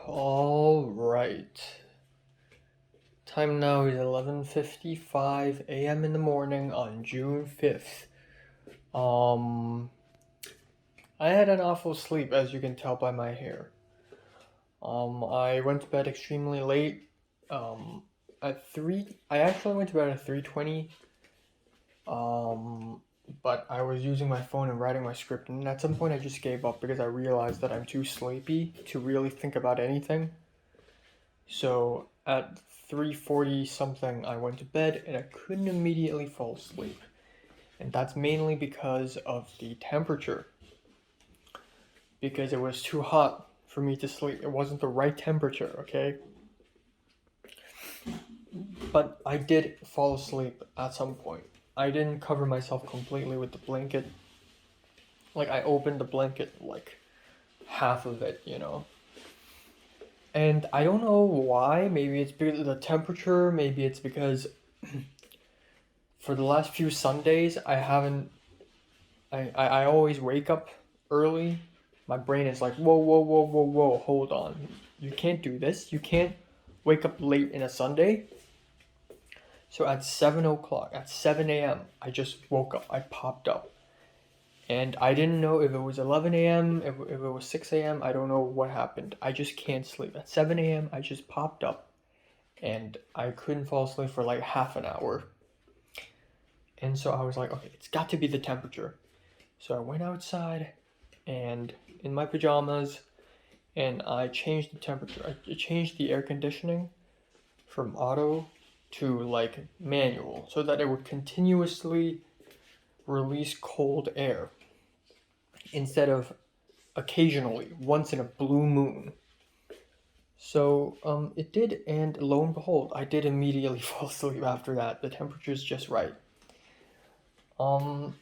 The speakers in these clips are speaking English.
All right. Time now is 11:55 a.m. in the morning on June 5th. I had an awful sleep, as you can tell by my hair. I went to bed extremely late. At 3, I actually went to bed at 3:20. But I was using my phone and writing my script, and at some point I just gave up because I realized that I'm too sleepy to really think about anything. So at 3:40 something, I went to bed and I couldn't immediately fall asleep. And that's mainly because of the temperature. Because it was too hot for me to sleep. It wasn't the right temperature, okay? But I did fall asleep at some point. I didn't cover myself completely with the blanket. Like, I opened the blanket, like, half of it, you know? And I don't know why. Maybe it's because of the temperature. Maybe it's because for the last few Sundays, I haven't. I always wake up early. My brain is like, whoa, whoa, whoa, whoa, whoa, hold on. You can't do this. You can't wake up late in a Sunday. So at 7 o'clock, at 7 a.m., I just woke up. I popped up. And I didn't know if it was 11 a.m., if it was 6 a.m., I don't know what happened. I just can't sleep. At 7 a.m., I just popped up. And I couldn't fall asleep for like half an hour. And so I was like, okay, it's got to be the temperature. So I went outside and in my pajamas and I changed the temperature. I changed the air conditioning from auto to like manual so that it would continuously release cold air instead of occasionally, once in a blue moon. So it did, and lo and behold, I did immediately fall asleep after that. The temperature's just right. Um,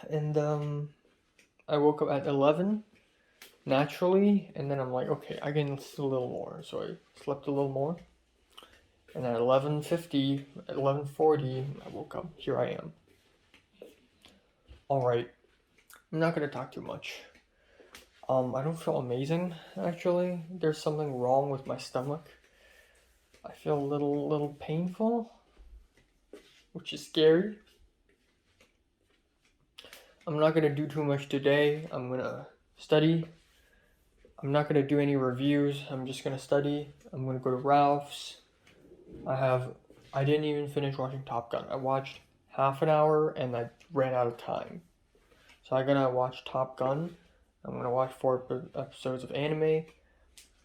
and I woke up at 11 naturally, and then I'm like, okay, I can sleep a little more. So I slept a little more. And at 11:50, at 11:40, I woke up. Here I am. All right. I'm not going to talk too much. I don't feel amazing actually. There's something wrong with my stomach. I feel a little painful, which is scary. I'm not going to do too much today. I'm going to study. I'm not going to do any reviews. I'm just going to study. I'm going to go to Ralph's. I didn't even finish watching Top Gun. I watched half an hour and I ran out of time. So I'm gonna watch Top Gun. I'm gonna watch 4 episodes of anime.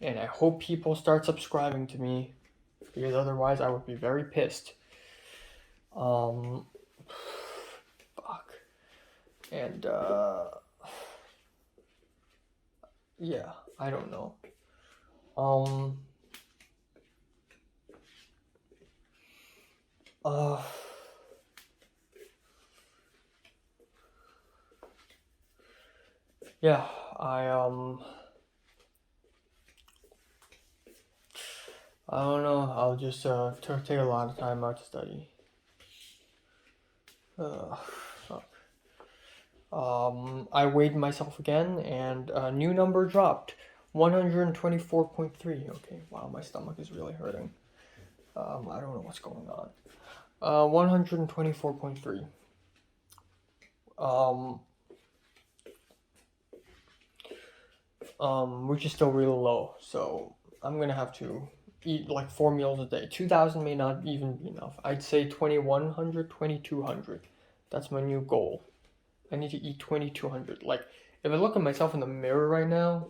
And I hope people start subscribing to me. Because otherwise I would be very pissed. Fuck. And yeah, I don't know. Uh yeah, I don't know. I'll just take a lot of time out to study. Fuck. I weighed myself again, and a new number dropped. 124.3. Okay, wow, my stomach is really hurting. I don't know what's going on. 124.3. Which is still really low. So I'm gonna have to eat like 4 meals a day. 2,000 may not even be enough. I'd say 2,100, 2,200. That's my new goal. I need to eat 2,200. Like, if I look at myself in the mirror right now,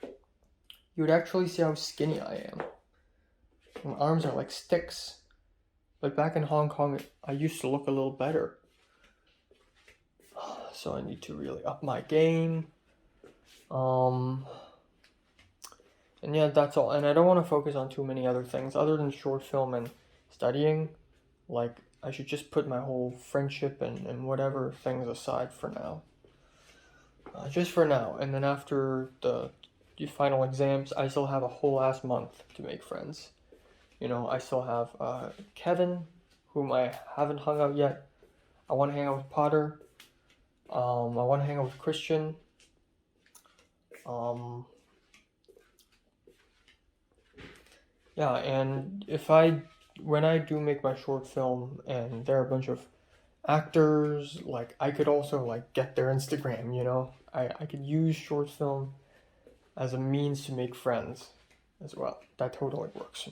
you would actually see how skinny I am. My arms are like sticks. But back in Hong Kong, I used to look a little better. So I need to really up my game. And yeah, that's all. And I don't want to focus on too many other things other than short film and studying. Like, I should just put my whole friendship and whatever things aside for now. Just for now. And then after the final exams, I still have a whole ass month to make friends. You know, I still have Kevin, whom I haven't hung out yet. I want to hang out with Potter. I want to hang out with Christian. Yeah, and when I do make my short film and there are a bunch of actors, like I could also like get their Instagram, you know? I could use short film as a means to make friends as well. That totally works.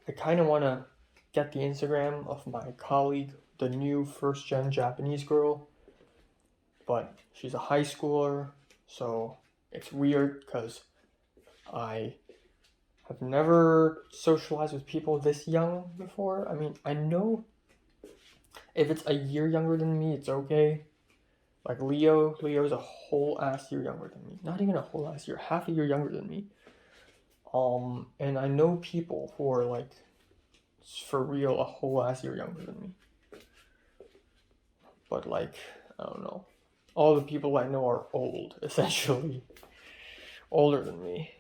I kind of want to get the Instagram of my colleague, the new first gen Japanese girl, but she's a high schooler, so it's weird because I have never socialized with people this young before. I mean, I know if it's a year younger than me, it's okay. Like Leo's a whole ass year younger than me. Not even a whole ass year, half a year younger than me. And I know people who are like, for real, a whole ass year younger than me. But like, I don't know. All the people I know are old, essentially. Older than me.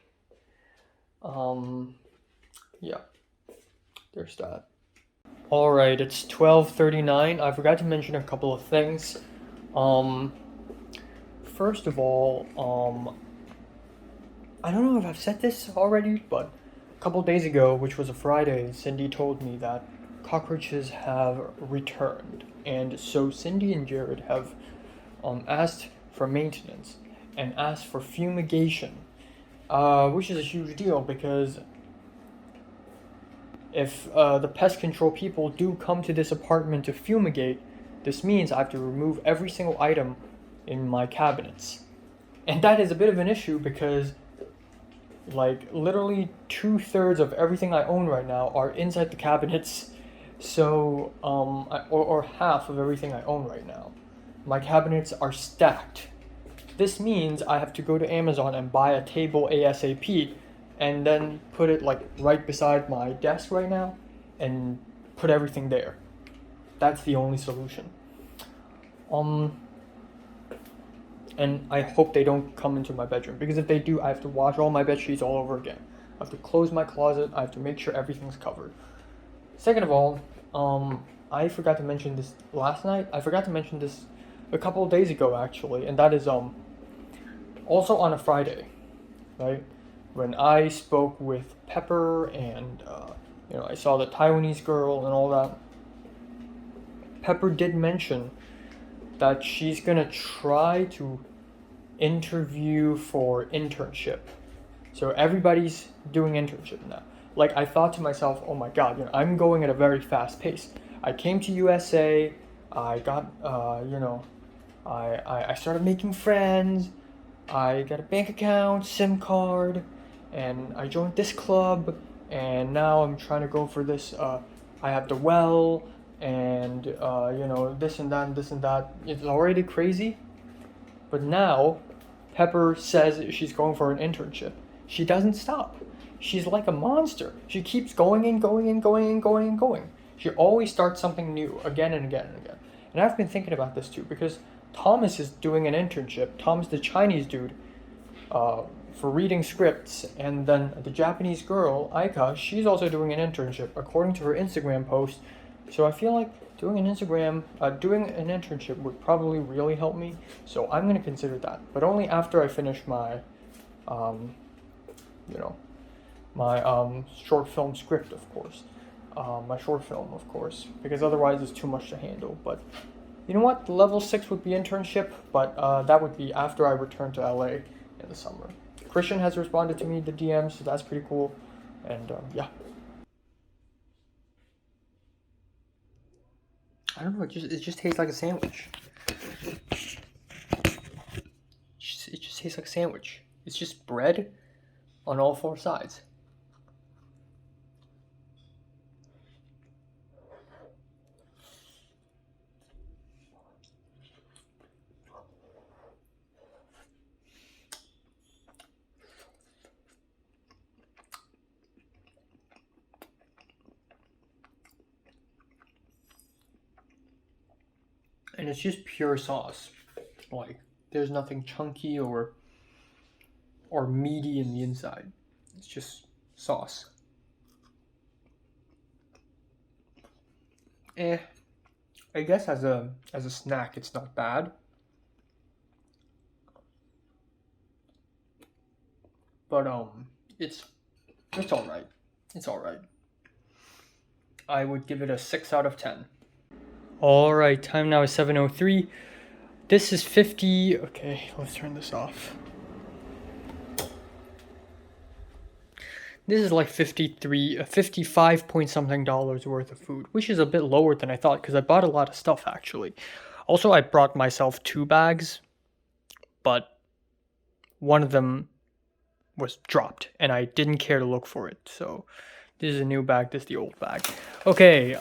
Yeah, there's that. Alright, it's 12:39. I forgot to mention a couple of things. Um, First of all, I don't know if I've said this already, but a couple days ago, which was a Friday, Cindy told me that cockroaches have returned. And so Cindy and Jared have asked for maintenance and asked for fumigation, which is a huge deal because if the pest control people do come to this apartment to fumigate, this means I have to remove every single item in my cabinets. And that is a bit of an issue because, like, literally 2/3 of everything I own right now are inside the cabinets. So, or half of everything I own right now. My cabinets are stacked. This means I have to go to Amazon and buy a table ASAP and then put it like right beside my desk right now and put everything there. That's the only solution. And I hope they don't come into my bedroom because if they do, I have to wash all my bed sheets all over again. I have to close my closet. I have to make sure everything's covered. Second of all, I forgot to mention this last night. I forgot to mention this a couple of days ago actually, and that is also on a Friday, right? When I spoke with Pepper and I saw the Taiwanese girl and all that. Pepper did mention that she's gonna try to interview for internship. So everybody's doing internship now. Like I thought to myself, oh my god, I'm going at a very fast pace. I came to USA. I got I started making friends. I got a bank account, SIM card, and I joined this club. And now I'm trying to go for this. I have the well, and this and that and this and that. It's already crazy. But now, Pepper says she's going for an internship. She doesn't stop. She's like a monster. She keeps going and going and going and going and going. She always starts something new again and again and again. And I've been thinking about this too because Thomas is doing an internship. Thomas, the Chinese dude, for reading scripts, and then the Japanese girl, Aika, she's also doing an internship according to her Instagram post. So I feel like doing an internship would probably really help me. So I'm gonna consider that, but only after I finish my, short film script, of course. My short film, of course, because otherwise it's too much to handle. But you know what? Level 6 would be internship, but that would be after I return to LA in the summer. Christian has responded to me the DMs, so that's pretty cool. And yeah. I don't know. It just tastes like a sandwich. It just tastes like a sandwich. It's just bread on all four sides. And it's just pure sauce. Like there's nothing chunky or meaty in the inside. It's just sauce. I guess as a snack it's not bad. But it's alright. It's alright. I would give it a 6 out of 10. Alright, time now is 7:03. This is 50. Okay, let's turn this off. This is like 55 point something dollars worth of food, which is a bit lower than I thought because I bought a lot of stuff actually. Also, I brought myself 2 bags, but one of them was dropped and I didn't care to look for it. So this is a new bag, this is the old bag. Okay,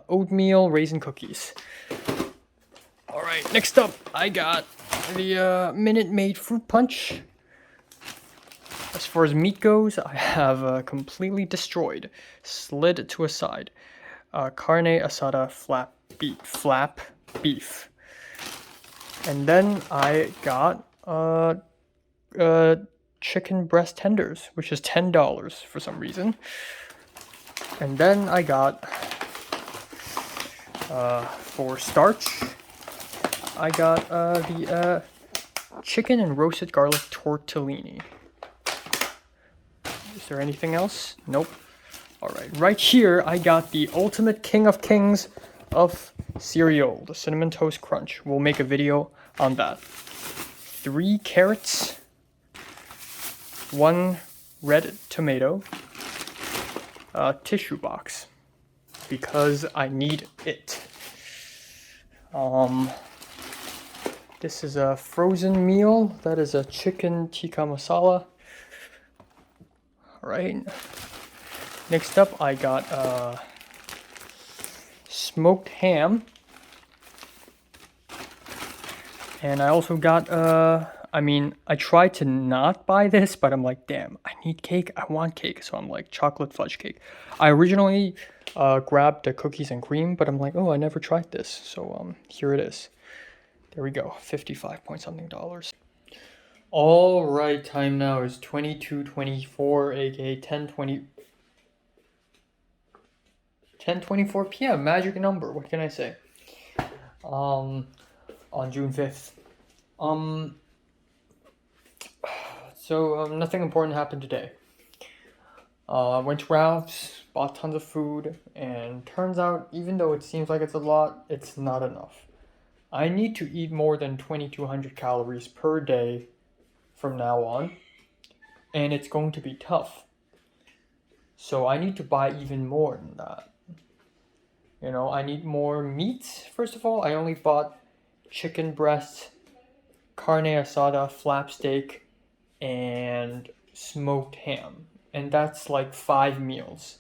oatmeal raisin cookies. Alright, next up, I got the Minute Maid fruit punch. As far as meat goes, I have completely destroyed, slid to a side, carne asada flap beef. And then I got chicken breast tenders, which is $10 for some reason. And then I got, for starch, I got the chicken and roasted garlic tortellini. Is there anything else? Nope. Alright, right here I got the ultimate king of kings of cereal, the Cinnamon Toast Crunch. We'll make a video on that. 3 carrots, 1 red tomato, a tissue box, because I need it. This is a frozen meal. That is a chicken tikka masala. Alright. Next up, I got smoked ham. And I also got, I tried to not buy this, but I'm like, damn, I need cake. I want cake. So I'm like, chocolate fudge cake. I originally grabbed the cookies and cream, but I'm like, oh, I never tried this. So here it is. There we go, 55 point something dollars. All right, time now is 22:24, aka 10:24 p.m. Magic number. What can I say? On June 5th. So nothing important happened today. I went to Ralph's, bought tons of food, and turns out, even though it seems like it's a lot, it's not enough. I need to eat more than 2,200 calories per day from now on, and it's going to be tough. So I need to buy even more than that. You know, I need more meat. First of all, I only bought chicken breast, carne asada, flap steak, and smoked ham. And that's like 5 meals.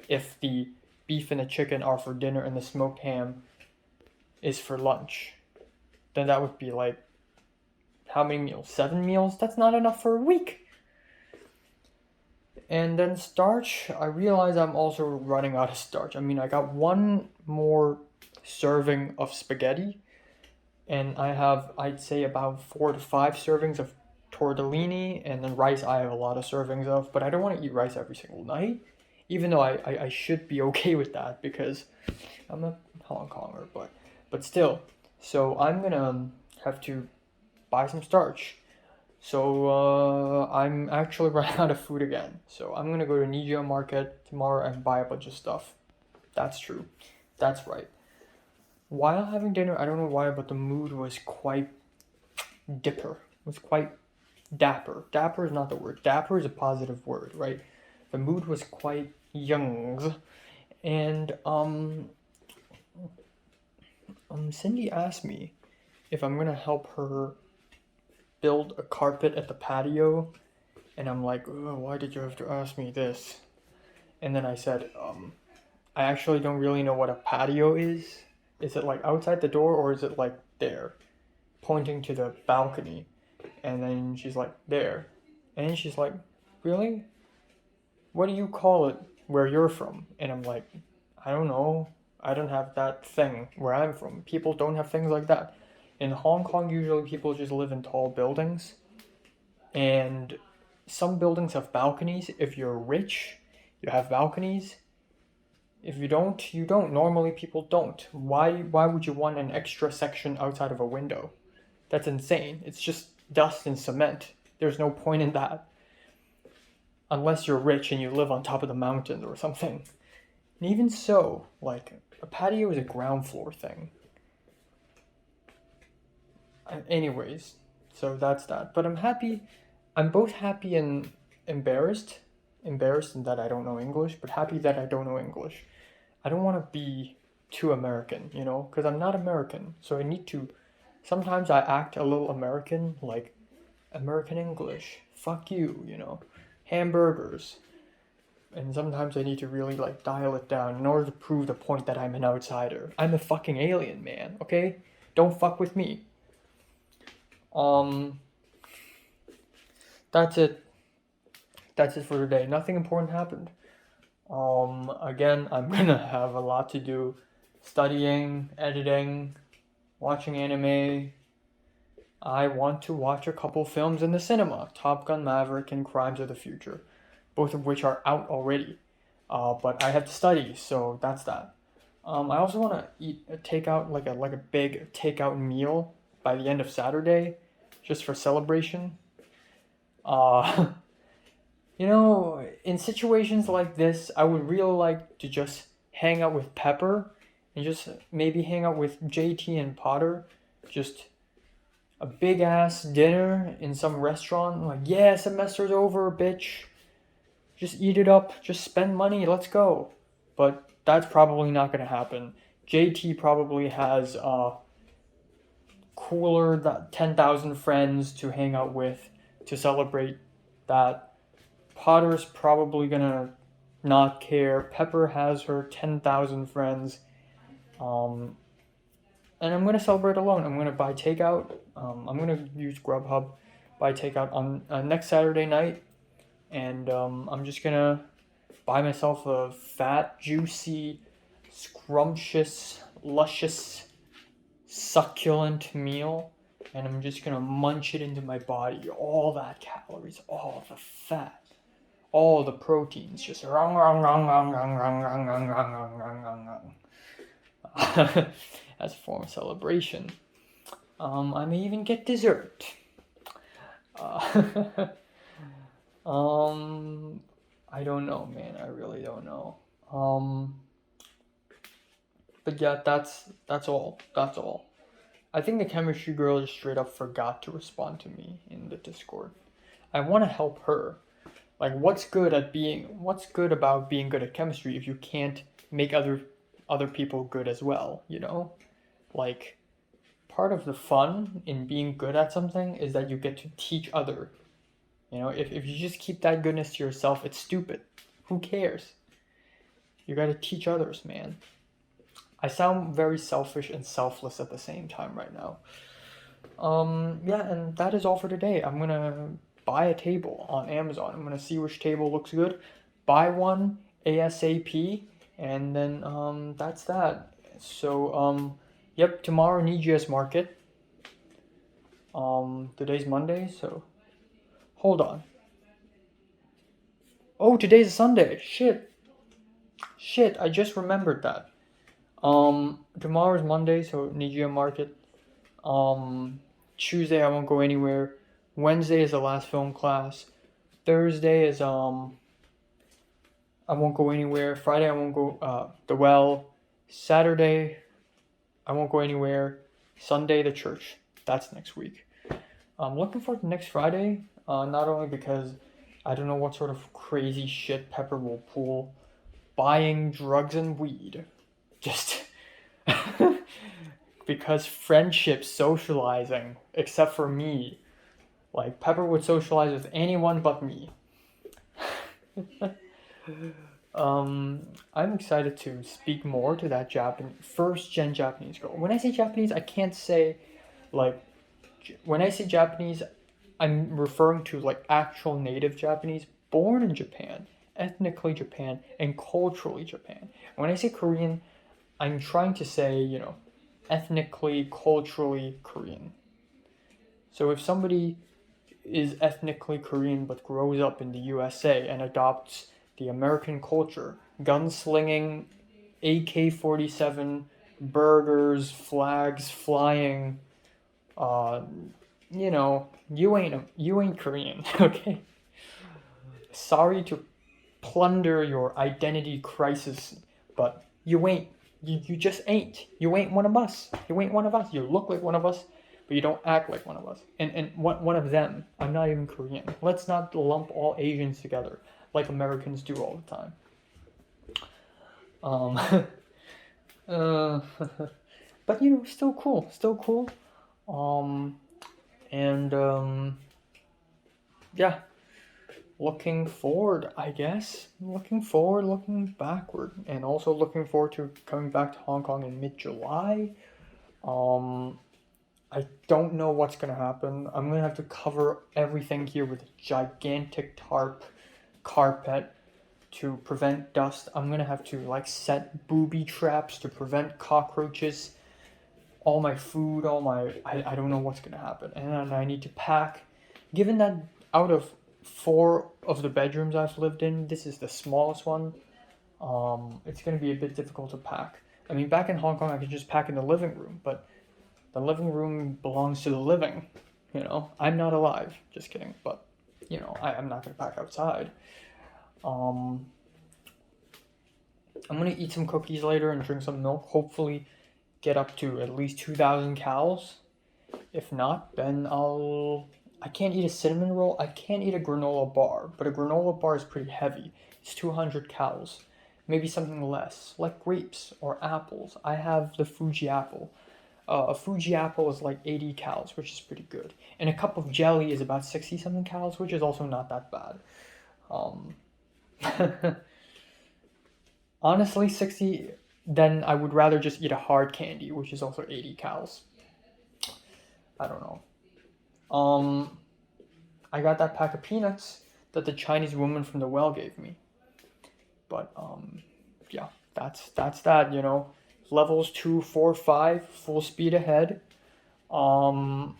If the beef and the chicken are for dinner and the smoked ham is for lunch, then that would be like, how many meals? 7 meals? That's not enough for a week. And then starch, I realize I'm also running out of starch. I mean, I got 1 more serving of spaghetti, and I have, I'd say, about 4 to 5 servings of tortellini, and then rice I have a lot of servings of, but I don't want to eat rice every single night, even though I should be okay with that because I'm a Hong Konger, but still. So I'm gonna have to buy some starch. So I'm actually running out of food again. So I'm gonna go to Nijia Market tomorrow and buy a bunch of stuff. That's true. That's right. While having dinner, I don't know why, but the mood was quite dipper. It was quite dapper. Dapper is not the word. Dapper is a positive word, right? The mood was quite young. And Cindy asked me if I'm gonna help her build a carpet at the patio, and I'm like, oh, why did you have to ask me this? And then I said, I actually don't really know what a patio is. Is it like outside the door, or is it like there, pointing to the balcony? And then she's like, there. And she's like, really? What do you call it where you're from? And I'm like, I don't know. I don't have that thing where I'm from. People don't have things like that. In Hong Kong, usually people just live in tall buildings. And some buildings have balconies. If you're rich, you have balconies. If you don't, you don't. Normally people don't. Why would you want an extra section outside of a window? That's insane. It's just dust and cement. There's no point in that. unless you're rich and you live on top of the mountain or something. And even so, like, a patio is a ground floor thing. Anyways, so that's that. But I'm happy. I'm both happy and embarrassed. Embarrassed in that I don't know English, but happy that I don't know English. I don't want to be too American, you know, because I'm not American. So I need to. Sometimes I act a little American, like American English. Fuck you, you know. Hamburgers. And sometimes I need to really like dial it down in order to prove the point that I'm an outsider. I'm a fucking alien, man, okay? Don't fuck with me. That's it. That's it for today. Nothing important happened. Again, I'm gonna have a lot to do. Studying, editing, watching anime. I want to watch a couple films in the cinema. Top Gun Maverick and Crimes of the Future. Both of which are out already. But I have to study, so that's that. I also want to eat a takeout, like a big takeout meal by the end of Saturday, just for celebration. You know, in situations like this, I would really like to just hang out with Pepper and just maybe hang out with JT and Potter. Just a big ass dinner in some restaurant. Like, yeah, semester's over, bitch. Just eat it up. Just spend money. Let's go. But that's probably not going to happen. JT probably has cooler 10,000 friends to hang out with to celebrate that. Potter's probably gonna not care. Pepper has her 10,000 friends. And I'm gonna celebrate alone. I'm gonna buy takeout. I'm gonna use Grubhub, buy takeout on next Saturday night. And I'm just gonna buy myself a fat, juicy, scrumptious, luscious, succulent meal. And I'm just gonna munch it into my body. All that calories, all the fat. All the proteins just rung, rung, rung, rung, rung, rung, rung, rung, rung, rung, rung, rung, rung. As a form of celebration. I may even get dessert. I don't know, man. I really don't know. But yeah, that's all. That's all. I think the chemistry girl just straight up forgot to respond to me in the Discord. I want to help her. Like, what's good about being good at chemistry if you can't make other people good as well, you know? Like, part of the fun in being good at something is that you get to teach other. You know, if you just keep that goodness to yourself, it's stupid. Who cares? You gotta teach others, man. I sound very selfish and selfless at the same time right now. Yeah, and that is all for today. I'm gonna buy a table on Amazon. I'm gonna see which table looks good, buy one ASAP, and then that's that. So yep, tomorrow NGS market. Today's Monday, so hold on. Oh, today's a Sunday. Shit, I just remembered that. Tomorrow's Monday, so Nijia market. Tuesday I won't go anywhere. Wednesday is the last film class. Thursday is I won't go anywhere. Friday I won't go the well. Saturday I won't go anywhere. Sunday the church. That's next week. I'm looking forward to next Friday. Not only because I don't know what sort of crazy shit Pepper will pull, buying drugs and weed, just because friendship, socializing, except for me. Like, Pepper would socialize with anyone but me. I'm excited to speak more to that first-gen Japanese girl. When I say Japanese, I can't say, like, when I say Japanese, I'm referring to, like, actual native Japanese, born in Japan, ethnically Japan, and culturally Japan. When I say Korean, I'm trying to say, you know, ethnically, culturally Korean. So if somebody is ethnically Korean but grows up in the USA and adopts the American culture, gunslinging, AK-47, burgers, flags flying, you know, you ain't Korean, okay? sorry to plunder your identity crisis, but you ain't. You just ain't. You ain't one of us. You ain't one of us. You look like one of us, but you don't act like one of us. And one of them. I'm not even Korean. Let's not lump all Asians together like Americans do all the time. But you know, still cool. And yeah, looking forward, I guess. Looking forward, looking backward, and also looking forward to coming back to Hong Kong in mid-July. I don't know what's gonna happen. I'm gonna have to cover everything here with a gigantic tarp carpet to prevent dust. I'm gonna have to like set booby traps to prevent cockroaches. All my food, I don't know what's gonna happen. And I need to pack. Given that out of 4 of the bedrooms I've lived in, this is the smallest one. It's gonna be a bit difficult to pack. I mean, back in Hong Kong, I could just pack in the living room, but the living room belongs to the living. You know, I'm not alive. Just kidding. But you know, I'm not gonna pack outside. I'm gonna eat some cookies later and drink some milk. Hopefully, get up to at least 2,000 calories. If not, then I can't eat a cinnamon roll. I can't eat a granola bar, but a granola bar is pretty heavy. It's 200 calories. Maybe something less, like grapes or apples. I have the Fuji apple. A Fuji apple is like 80 calories, which is pretty good. And a cup of jelly is about 60 something calories, which is also not that bad. Honestly, 60, then I would rather just eat a hard candy, which is also 80 calories. I don't know. I got that pack of peanuts that the Chinese woman from the well gave me. But yeah, that's that, you know. Levels 2, 4, 5, full speed ahead. And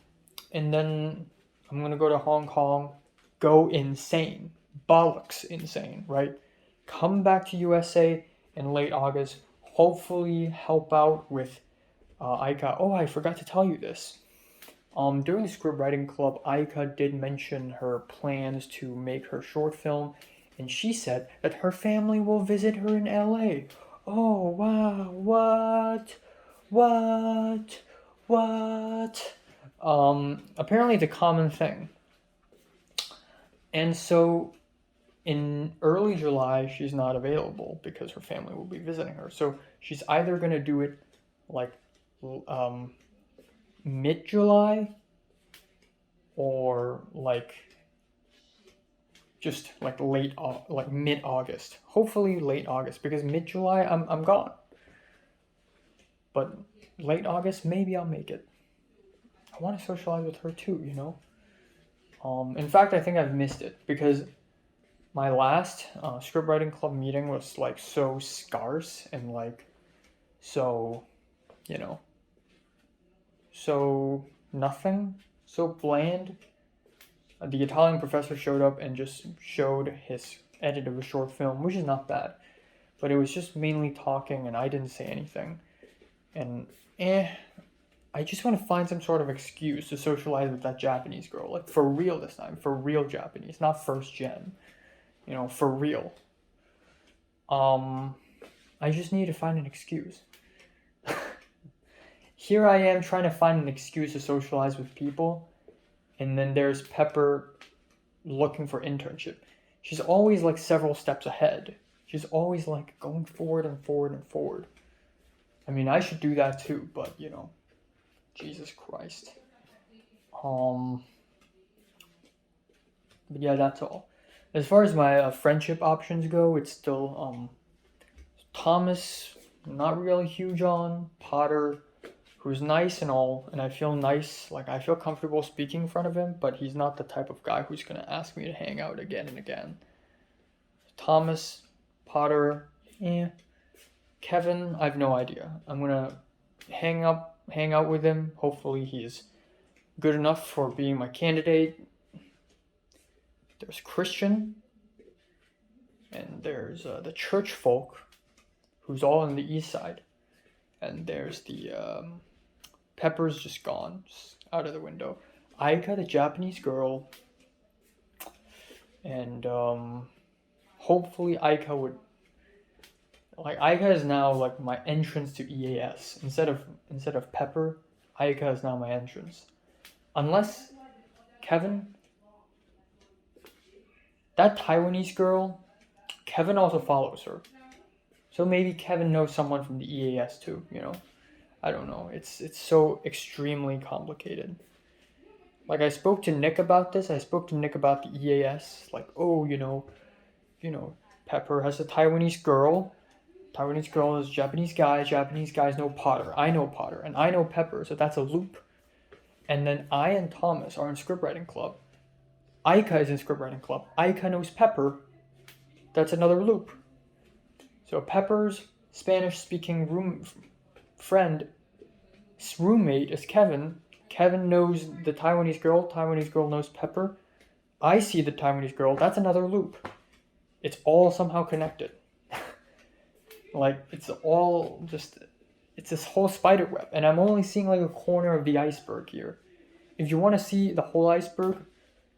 then I'm gonna go to Hong Kong, go insane. Bollocks insane, right? Come back to USA in late August. Hopefully help out with Aika. Oh, I forgot to tell you this. During the script writing club, Aika did mention her plans to make her short film, and she said that her family will visit her in LA. Oh wow, what? Apparently it's a common thing. And so in early July, she's not available because her family will be visiting her. So she's either going to do it like mid-July or like just like like mid-August. Hopefully late August, because mid-July I'm gone. But late August, maybe I'll make it. I want to socialize with her too, you know. In fact, I think I've missed it because my last script writing club meeting was like so scarce and like so, you know, so nothing, so bland. The Italian professor showed up and just showed his edit of a short film, which is not bad, but it was just mainly talking and I didn't say anything. And I just want to find some sort of excuse to socialize with that Japanese girl, like for real this time, for real Japanese, not first gen, you know, for real. I just need to find an excuse. Here I am trying to find an excuse to socialize with people, and then there's Pepper looking for internship. She's always like several steps ahead. She's always like going forward and forward and forward. I mean, I should do that too, but you know, Jesus Christ. But yeah, that's all. As far as my friendship options go, it's still Thomas, not really huge on. Potter, who's nice and all, and I feel nice, like I feel comfortable speaking in front of him, but he's not the type of guy who's gonna ask me to hang out again and again. Thomas, Potter, Kevin, I have no idea. I'm gonna hang out with him. Hopefully he's good enough for being my candidate. There's Christian, and there's the church folk, who's all on the east side, and there's the Pepper's just gone, just out of the window. Aika, the Japanese girl, and hopefully Aika would, like, Aika is now like my entrance to EAS. Instead of Pepper, Aika is now my entrance. Unless Kevin, that Taiwanese girl, Kevin also follows her. So maybe Kevin knows someone from the EAS too, you know? I don't know. It's so extremely complicated. Like, I spoke to Nick about this. I spoke to Nick about the EAS. Like, oh, Pepper has a Taiwanese girl. Taiwanese girl is Japanese guy. Japanese guys know Potter. I know Potter, and I know Pepper, so that's a loop. And then I and Thomas are in scriptwriting club. Aika is in scriptwriting club. Aika knows Pepper. That's another loop. So Pepper's Spanish-speaking roommate is Kevin. Kevin knows the Taiwanese girl. Taiwanese girl knows Pepper. I see the Taiwanese girl. That's another loop. It's all somehow connected. Like, it's this whole spider web. And I'm only seeing like a corner of the iceberg here. If you want to see the whole iceberg,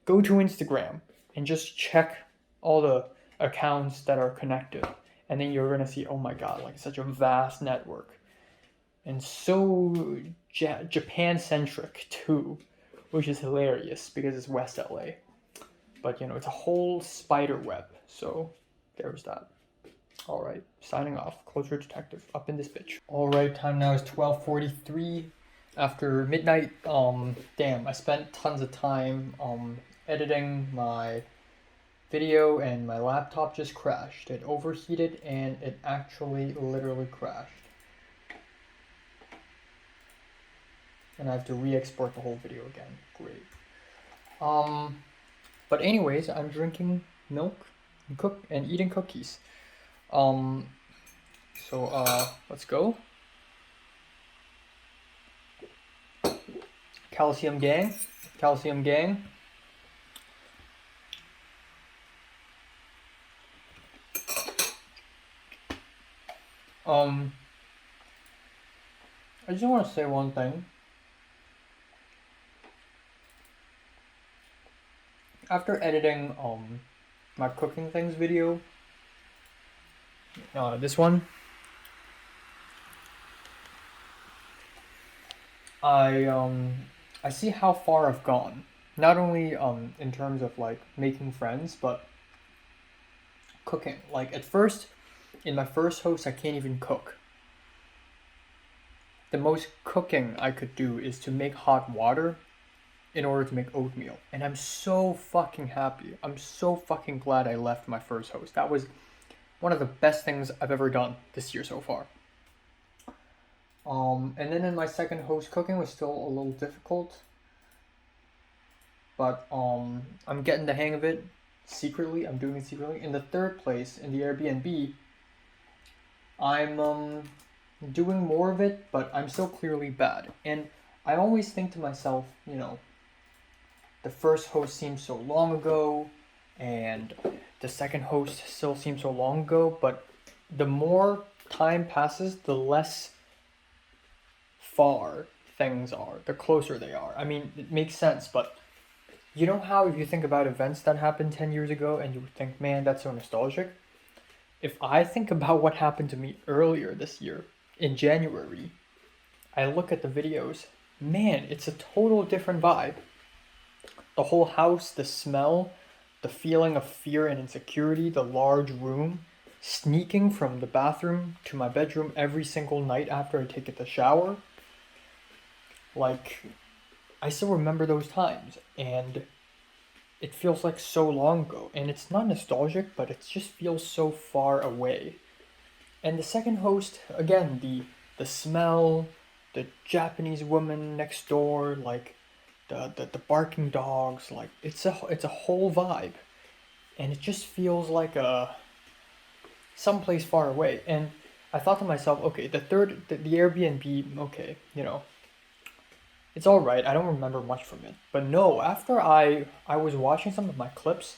go to Instagram and just check all the accounts that are connected. And then you're going to see, oh my god, like such a vast network. And so Japan-centric too, which is hilarious because it's West LA. But it's a whole spider web. So there's that. Alright, signing off. Closure Detective, up in this bitch. Alright, time now is 12:43 after midnight. Damn, I spent tons of time editing my video and my laptop just crashed. It overheated and it actually literally crashed. And I have to re-export the whole video again. Great. But anyways, I'm drinking milk and eating cookies. Let's go. Calcium gang. I just want to say one thing. After editing my cooking things video, this one, I see how far I've gone. Not only in terms of like making friends, but cooking. Like at first, in my first host, I can't even cook. The most cooking I could do is to make hot water in order to make oatmeal. And I'm so fucking happy. I'm so fucking glad I left my first host. That was one of the best things I've ever done this year so far. And then in my second host, cooking was still a little difficult. But I'm getting the hang of it secretly. I'm doing it secretly. In the third place, in the Airbnb, I'm doing more of it, but I'm still clearly bad. And I always think to myself, the first host seems so long ago, and the second host still seems so long ago, but the more time passes, the less far things are, the closer they are. I mean, it makes sense, but you know how if you think about events that happened 10 years ago and you would think, man, that's so nostalgic? If I think about what happened to me earlier this year, in January, I look at the videos, man, it's a total different vibe. The whole house, the smell, the feeling of fear and insecurity, the large room, sneaking from the bathroom to my bedroom every single night after I take the shower. Like, I still remember those times, and it feels like so long ago. And it's not nostalgic, but it just feels so far away. And the second host, again, the smell, the Japanese woman next door, like the barking dogs, like it's a whole vibe, and it just feels like someplace far away. And I thought to myself, okay, the Airbnb, okay, it's all right. I don't remember much from it, but no, after I was watching some of my clips,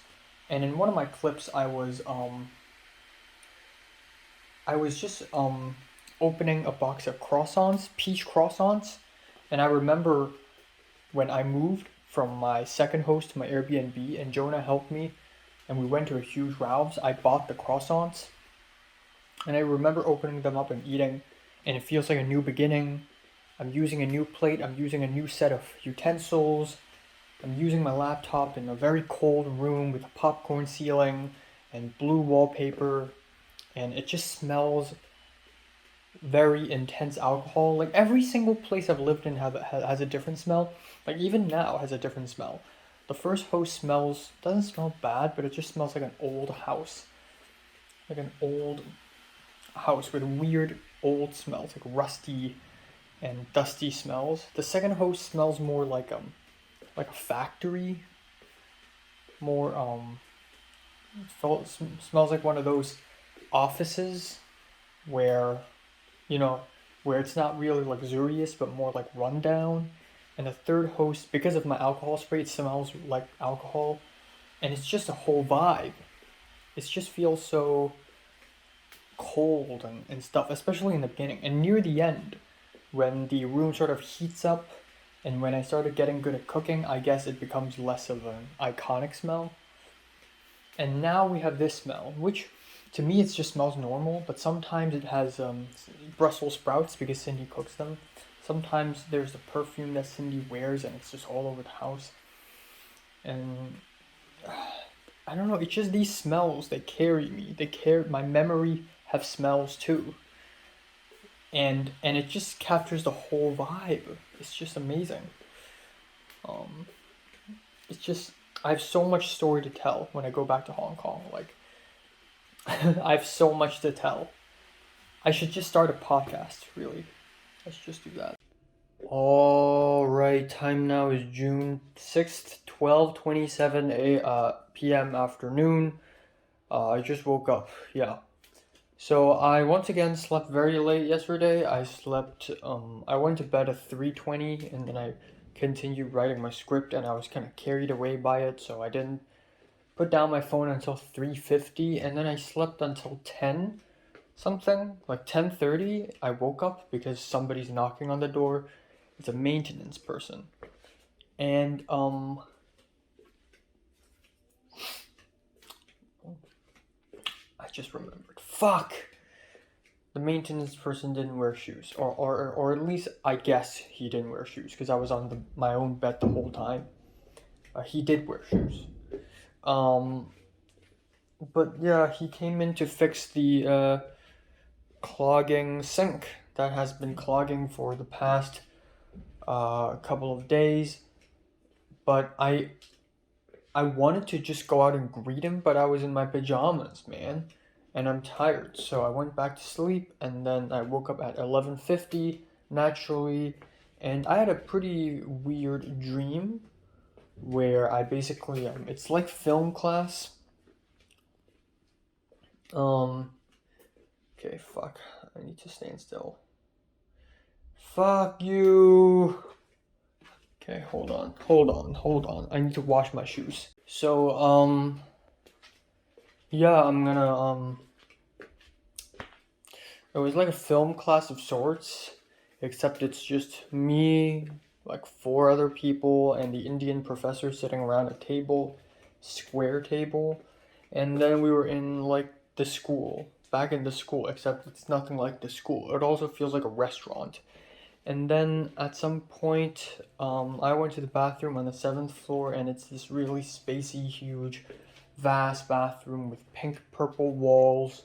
and in one of my clips I was just opening a box of croissants, peach croissants, and I remember when I moved from my second host to my Airbnb and Jonah helped me and we went to a huge Ralph's. I bought the croissants, and I remember opening them up and eating, and it feels like a new beginning. I'm using a new plate, I'm using a new set of utensils, I'm using my laptop in a very cold room with a popcorn ceiling and blue wallpaper, and it just smells very intense alcohol. Like every single place I've lived in has a different smell. Like even now has a different smell. The first host doesn't smell bad, but it just smells like an old house. Like an old house with weird old smells, like rusty and dusty smells. The second host smells more like a factory, more smells like one of those offices where you know where it's not really luxurious but more like rundown. And the third host, because of my alcohol spray, it smells like alcohol, and it's just a whole vibe. It just feels so cold and stuff, especially in the beginning and near the end when the room sort of heats up. And when I started getting good at cooking, I guess it becomes less of an iconic smell. And now we have this smell, which to me it just smells normal, but sometimes it has Brussels sprouts because Cindy cooks them. Sometimes there's the perfume that Cindy wears and it's just all over the house. And I don't know, it's just these smells, they carry me. My memory have smells too. And it just captures the whole vibe. It's just amazing. Um, it's just I have so much story to tell when I go back to Hong Kong. Like I have so much to tell. I should just start a podcast, really. Let's just do that. All right, time now is June 6th, 12:27 p.m. afternoon. I just woke up. Yeah. So I once again slept very late yesterday. I went to bed at 3:20 and then I continued writing my script and I was kind of carried away by it, so I didn't put down my phone until 3:50 and then I slept until 10 something, like 10:30. I woke up because somebody's knocking on the door. It's a maintenance person. And I just remembered. Fuck. The maintenance person didn't wear shoes, or at least I guess he didn't wear shoes because I was on my own bed the whole time. He did wear shoes. Um, but yeah, he came in to fix the clogging sink that has been clogging for the past couple of days. But I wanted to just go out and greet him, but I was in my pajamas, man, and I'm tired. So I went back to sleep, and then I woke up at 11:50 naturally, and I had a pretty weird dream where I basically it's like film class. Okay, fuck. I need to stand still. Fuck you. Okay, hold on. I need to wash my shoes. So, yeah, I'm gonna, it was like a film class of sorts, except it's just me, like four other people, and the Indian professor sitting around a table, square table, and then we were in like the school, back in the school, except it's nothing like the school. It also feels like a restaurant. And then at some point, I went to the bathroom on the seventh floor, and it's this really spacey, huge, vast bathroom with pink purple walls,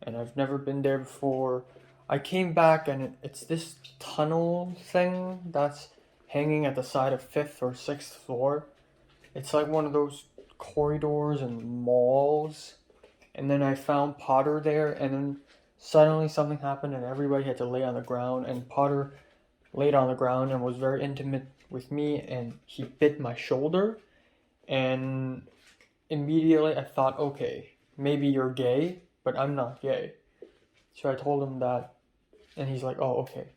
and I've never been there before. I came back, and it's this tunnel thing that's hanging at the side of fifth or sixth floor. It's like one of those corridors and malls. And then I found Potter there, and then suddenly something happened, and everybody had to lay on the ground, and Potter laid on the ground and was very intimate with me, and he bit my shoulder, and immediately I thought, okay, maybe you're gay, but I'm not gay. So I told him that, and he's like, oh, okay.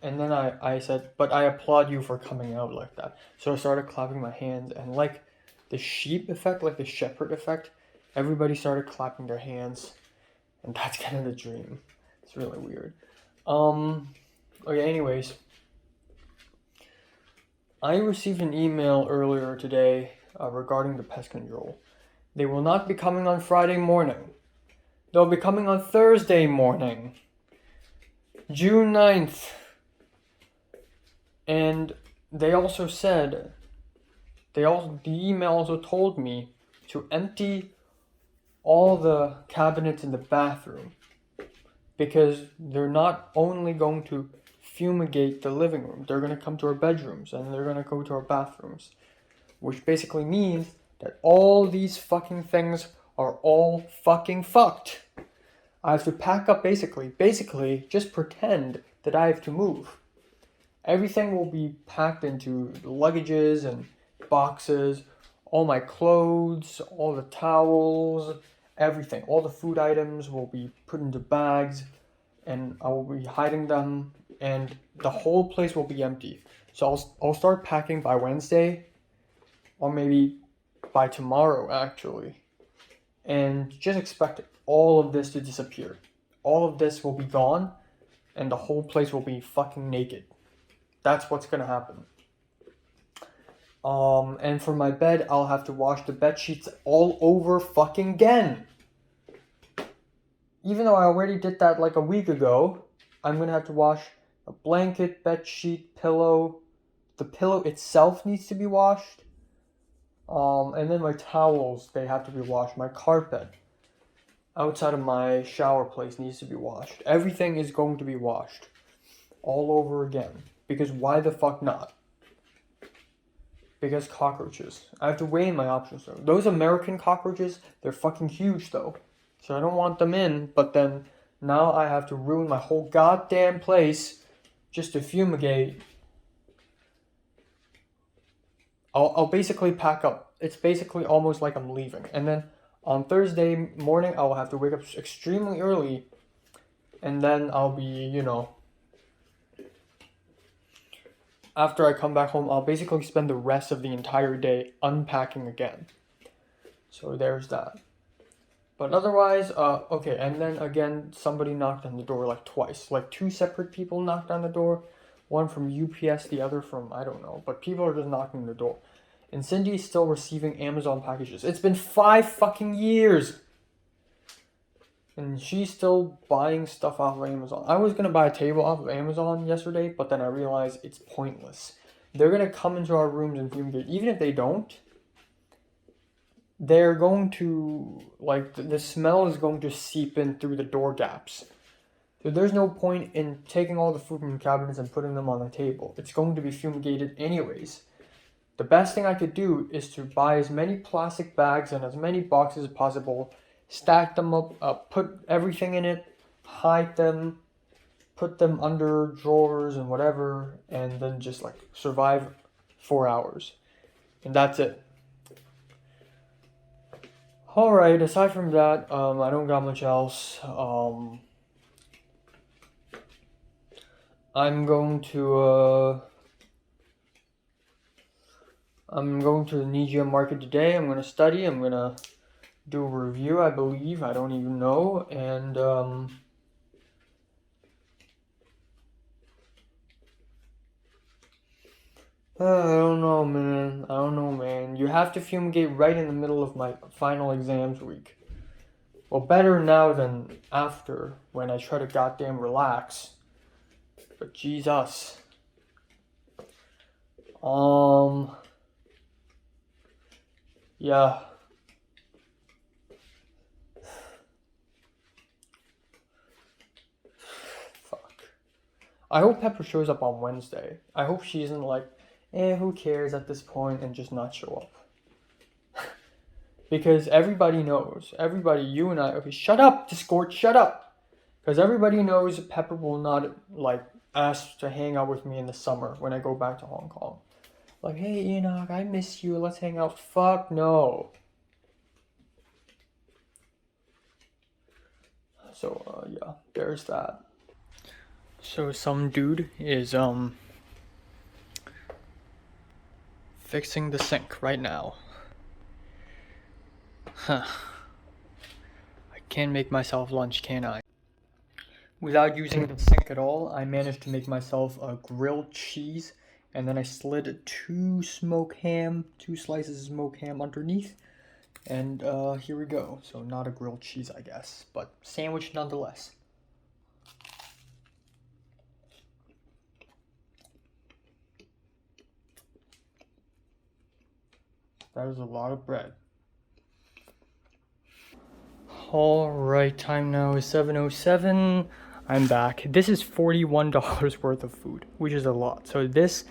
And then I said, but I applaud you for coming out like that. So I started clapping my hands, and like the sheep effect, like the shepherd effect, everybody started clapping their hands, and that's kind of the dream. It's really weird. Okay, anyways, I received an email earlier today regarding the pest control, They will not be coming on Friday morning. They'll be coming on Thursday morning, June 9th. And they also said, the email also told me to empty all the cabinets in the bathroom, because they're not only going to fumigate the living room, they're going to come to our bedrooms and they're going to go to our bathrooms, which basically means that all these fucking things are all fucking fucked. I have to pack up basically just pretend that I have to move. Everything will be packed into luggages and boxes, all my clothes, all the towels, everything, all the food items will be put into bags, and I will be hiding them, and the whole place will be empty. So I'll start packing by Wednesday, or maybe by tomorrow actually, and just expect all of this to disappear. All of this will be gone, and the whole place will be fucking naked. That's what's gonna happen. And for my bed, I'll have to wash the bed sheets all over fucking again. Even though I already did that like a week ago, I'm gonna have to wash a blanket, bed sheet, pillow. The pillow itself needs to be washed. And then my towels, they have to be washed. My carpet outside of my shower place needs to be washed. Everything is going to be washed all over again. Because why the fuck not? Because cockroaches. I have to weigh my options though. Those American cockroaches, they're fucking huge though. So I don't want them in, but then now I have to ruin my whole goddamn place just to fumigate. I'll basically pack up. It's basically almost like I'm leaving. And then on Thursday morning, I'll have to wake up extremely early. And then I'll be, after I come back home, I'll basically spend the rest of the entire day unpacking again. So there's that. But otherwise, okay, and then again, somebody knocked on the door like twice. Like 2 separate people knocked on the door. One from UPS, the other from, I don't know. But people are just knocking the door. And Cindy's still receiving Amazon packages. It's been 5 fucking years! And she's still buying stuff off of Amazon. I was going to buy a table off of Amazon yesterday, but then I realized it's pointless. They're going to come into our rooms and fumigate. Even if they don't, they're going to, like, the smell is going to seep in through the door gaps. So there's no point in taking all the food from the cabinets and putting them on the table. It's going to be fumigated anyways. The best thing I could do is to buy as many plastic bags and as many boxes as possible, stack them up, put everything in it, hide them, put them under drawers and whatever, and then just like survive 4 hours. And that's it. Alright, aside from that, I don't got much else. I'm going to the Nijia market today. I'm gonna study. I'm gonna do a review, I believe. I don't even know. And I don't know, man. You have to fumigate right in the middle of my final exams week. Well, better now than after, when I try to goddamn relax. But Jesus. Yeah. Fuck. I hope Pepper shows up on Wednesday. I hope she isn't like, who cares at this point, and just not show up. Because everybody knows. Everybody, you and I, okay, shut up, Discord, shut up. Because everybody knows Pepper will not, like, ask to hang out with me in the summer when I go back to Hong Kong. Like, hey, Enoch, I miss you, let's hang out. Fuck no. So, yeah, there's that. So some dude is, fixing the sink right now. Huh. I can't make myself lunch, can I? Without using the sink at all, I managed to make myself a grilled cheese, and then I slid 2 slices of smoked ham underneath, And here we go. So not a grilled cheese, I guess, but sandwich nonetheless. That is a lot of bread. Alright, time now is 7:07. I'm back. This is $41 worth of food, which is a lot. So this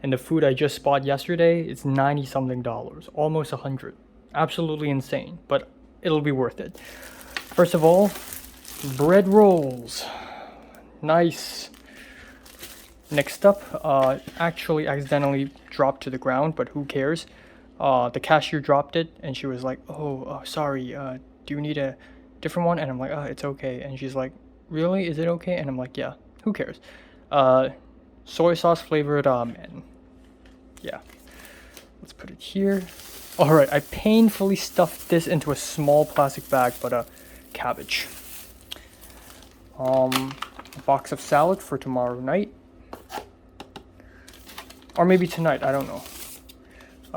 and the food I just bought yesterday, it's 90 something dollars, almost 100. Absolutely insane, but it'll be worth it. First of all, bread rolls. Nice. Next up, actually accidentally dropped to the ground, but who cares? The cashier dropped it, and she was like, "Oh, sorry. Do you need a different one?" And I'm like, "It's okay." And she's like, "Really? Is it okay?" And I'm like, "Yeah. Who cares?" Soy sauce flavored ramen. Yeah. Let's put it here. All right. I painfully stuffed this into a small plastic bag, but cabbage. A box of salad for tomorrow night. Or maybe tonight, I don't know.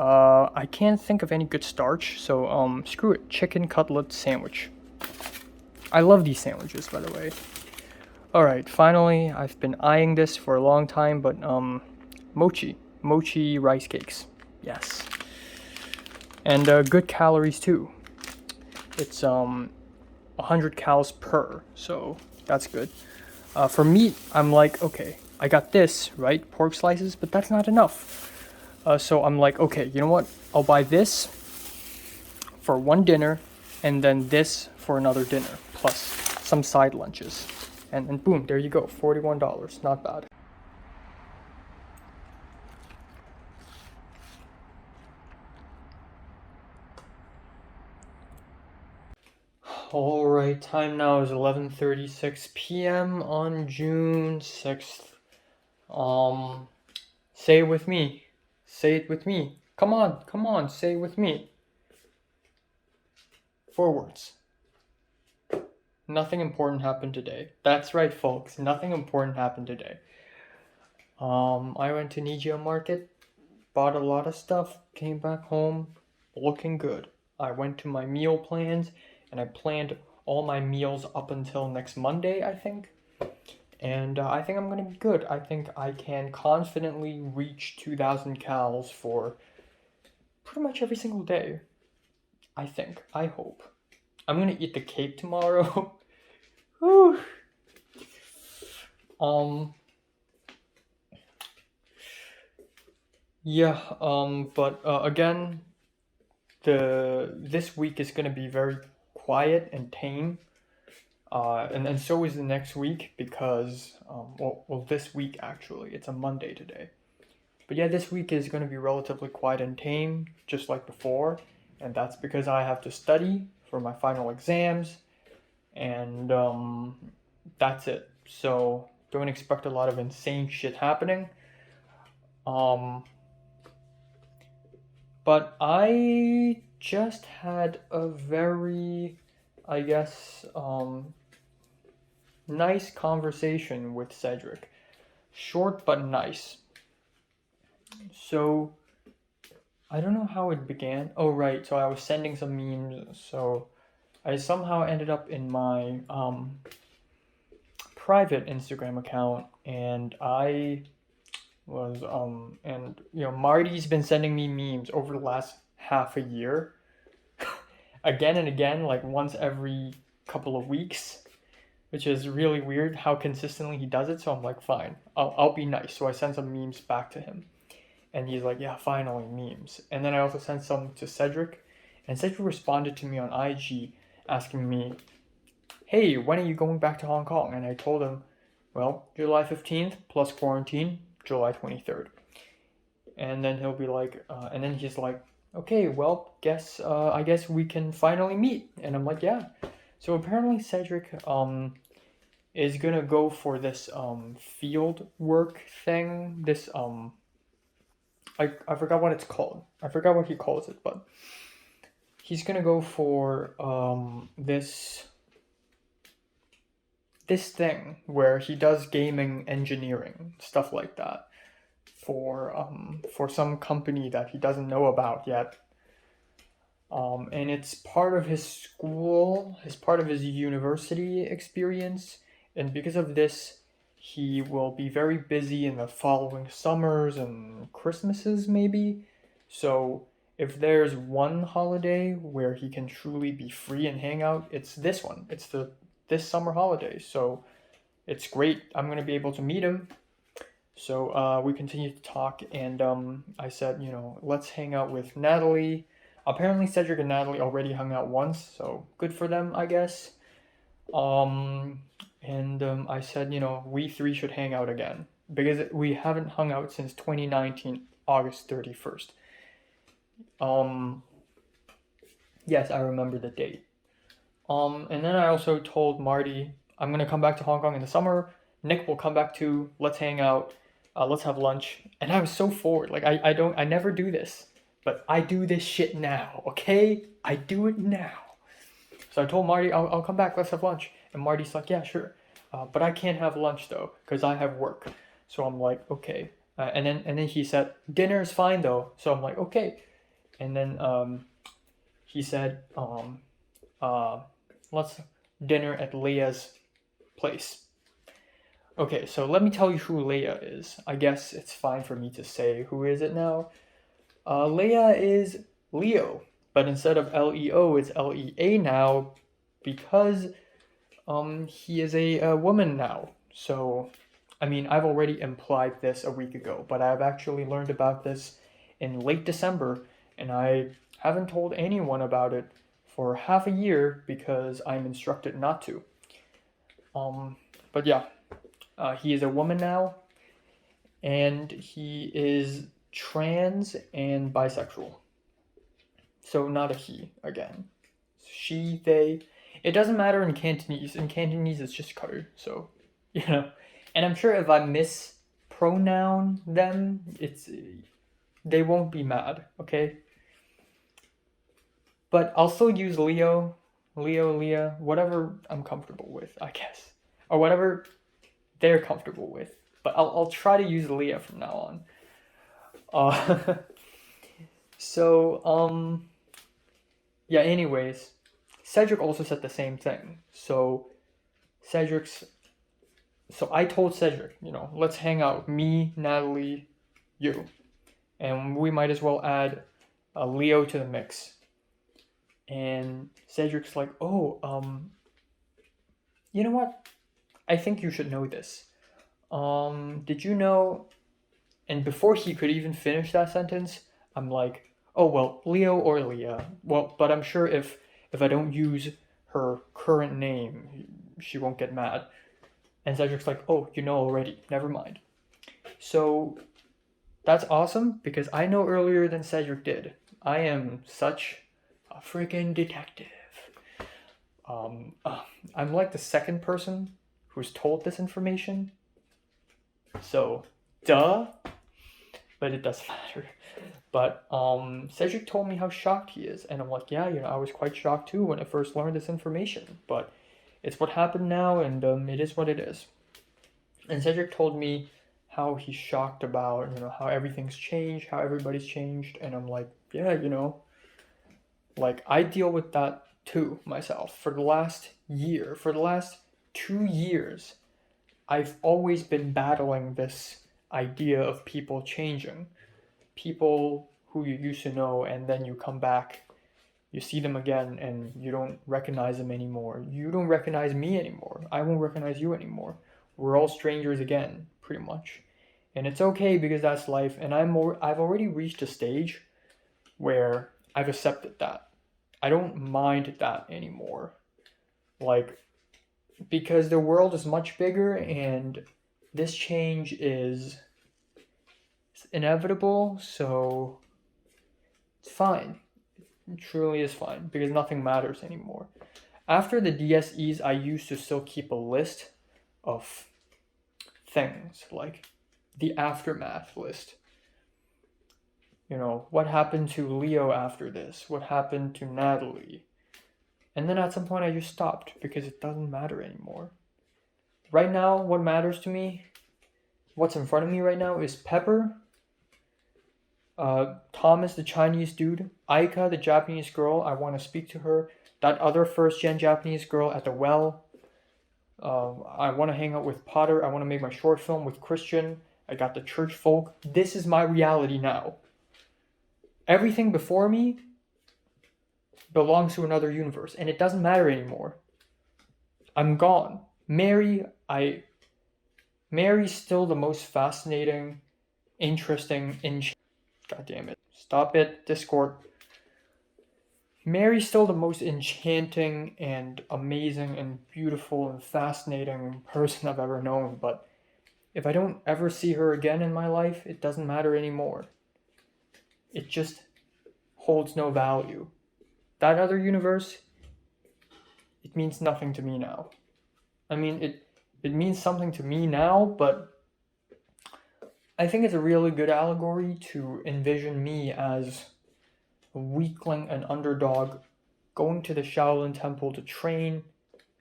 I can't think of any good starch, so screw it. Chicken cutlet sandwich. I love these sandwiches, by the way. Alright, finally, I've been eyeing this for a long time, but mochi rice cakes. Yes. And good calories too. It's 100 calories per, so that's good. For meat, I'm like, okay, I got this, right? Pork slices, but that's not enough. So I'm like, okay, you know what? I'll buy this for one dinner, and then this for another dinner, plus some side lunches. And boom, there you go, $41. Not bad. Alright, time now is 11:36 p.m. on June 6th. Say it with me. Say it with me. Come on, say it with me. 4 words. Nothing important happened today. That's right, folks. Nothing important happened today. I went to Nijia Market, bought a lot of stuff, came back home, looking good. I went to my meal plans, and I planned all my meals up until next Monday, I think. And I think I'm gonna be good. I think I can confidently reach 2,000 calories for pretty much every single day. I think. I hope. I'm gonna eat the cake tomorrow. Whew. Yeah, but again, this week is gonna be very quiet and tame. And so is the next week because well this week actually, it's a Monday today. But yeah, this week is gonna be relatively quiet and tame, just like before, and that's because I have to study for my final exams, and that's it. So don't expect a lot of insane shit happening. But I just had a very, I guess, nice conversation with Cedric. Short but nice. So, I don't know how it began. Oh, right. So I was sending some memes. So I somehow ended up in my private Instagram account, and I was and Marty's been sending me memes over the last half a year, again and again, like once every couple of weeks, which is really weird how consistently he does it. So I'm like, fine, I'll be nice. So I sent some memes back to him, and he's like, yeah, finally memes. And then I also sent some to Cedric, and Cedric responded to me on IG asking me, hey, when are you going back to Hong Kong? And I told him, well, July 15th plus quarantine, July 23rd. And then he'll be like, and then he's like, okay, well, I guess we can finally meet. And I'm like, yeah. So apparently Cedric is gonna go for this field work thing. This I forgot what it's called. I forgot what he calls it, but he's gonna go for this thing where he does gaming engineering, stuff like that, for some company that he doesn't know about yet. And it's part of his school, it's part of his university experience, and because of this, he will be very busy in the following summers and Christmases, maybe. So, if there's one holiday where he can truly be free and hang out, it's this one. It's this summer holiday. So, it's great. I'm gonna be able to meet him. So we continued to talk, and I said, let's hang out with Natalie. Apparently, Cedric and Natalie already hung out once, so good for them, I guess. And I said, we three should hang out again because we haven't hung out since 2019, August 31st. Yes, I remember the date. And then I also told Marty, I'm gonna come back to Hong Kong in the summer. Nick will come back too. Let's hang out. Let's have lunch. And I was so forward. Like I never do this, but I do this shit now. Okay, I do it now. So I told Marty, I'll come back. Let's have lunch. And Marty's like, yeah, sure, but I can't have lunch though because I have work. So I'm like, okay. And then he said, dinner is fine though. So I'm like, okay. And then he said, let's dinner at Leia's place. Okay, so let me tell you who Leia is. I guess it's fine for me to say who is it now. Leia is Leo, but instead of Leo, it's Lea now because he is a woman now. So, I mean, I've already implied this a week ago, but I've actually learned about this in late December, and I haven't told anyone about it for half a year because I'm instructed not to. But yeah, he is a woman now, and he is trans and bisexual. So not a he again. She, they. It doesn't matter in Cantonese. In Cantonese, it's just ko. So, And I'm sure if I mispronoun them, they won't be mad. Okay. But I'll still use Leo, Leah, whatever I'm comfortable with, I guess, or whatever they're comfortable with. But I'll try to use Leah from now on. So yeah. Anyways, Cedric also said the same thing. So I told Cedric, let's hang out, me, Natalie, you, and we might as well add Leo to the mix. And Cedric's like, oh, you know what? I think you should know this. Did you know? And before he could even finish that sentence, I'm like, oh, well, Leo or Leah. Well, but I'm sure if I don't use her current name, she won't get mad. And Cedric's like, oh, you know already. Never mind. So that's awesome because I know earlier than Cedric did. I am such a freaking detective. I'm like the second person who's told this information. So, duh. But it doesn't matter. But Cedric told me how shocked he is, and I'm like, yeah, I was quite shocked too when I first learned this information. But it's what happened now, and it is what it is. And Cedric told me how he's shocked about, how everything's changed, how everybody's changed, and I'm like, yeah, like I deal with that too myself. For the last 2 years, I've always been battling this idea of people changing. People who you used to know, and then you come back, you see them again, and you don't recognize them anymore. You don't recognize me anymore. I won't recognize you anymore. We're all strangers again, pretty much. And it's okay because that's life, and I've already reached a stage where I've accepted that. I don't mind that anymore. Like, because the world is much bigger and this change is inevitable, so it's fine. It truly is fine because nothing matters anymore. After the DSEs, I used to still keep a list of things, like the aftermath list. What happened to Leo after this? What happened to Natalie? And then at some point I just stopped because it doesn't matter anymore. Right now, what matters to me, what's in front of me right now is Pepper, Thomas, the Chinese dude. Aika, the Japanese girl. I want to speak to her. That other first gen Japanese girl at the well. I want to hang out with Potter. I want to make my short film with Christian. I got the church folk. This is my reality now. Everything before me belongs to another universe, and it doesn't matter anymore. I'm gone. Mary's still the most fascinating, interesting, God damn it. Stop it, Discord. Mary's still the most enchanting and amazing and beautiful and fascinating person I've ever known, but if I don't ever see her again in my life, it doesn't matter anymore. It just holds no value. That other universe, it means nothing to me now. I mean, it means something to me now, but I think it's a really good allegory to envision me as a weakling, an underdog, going to the Shaolin Temple to train,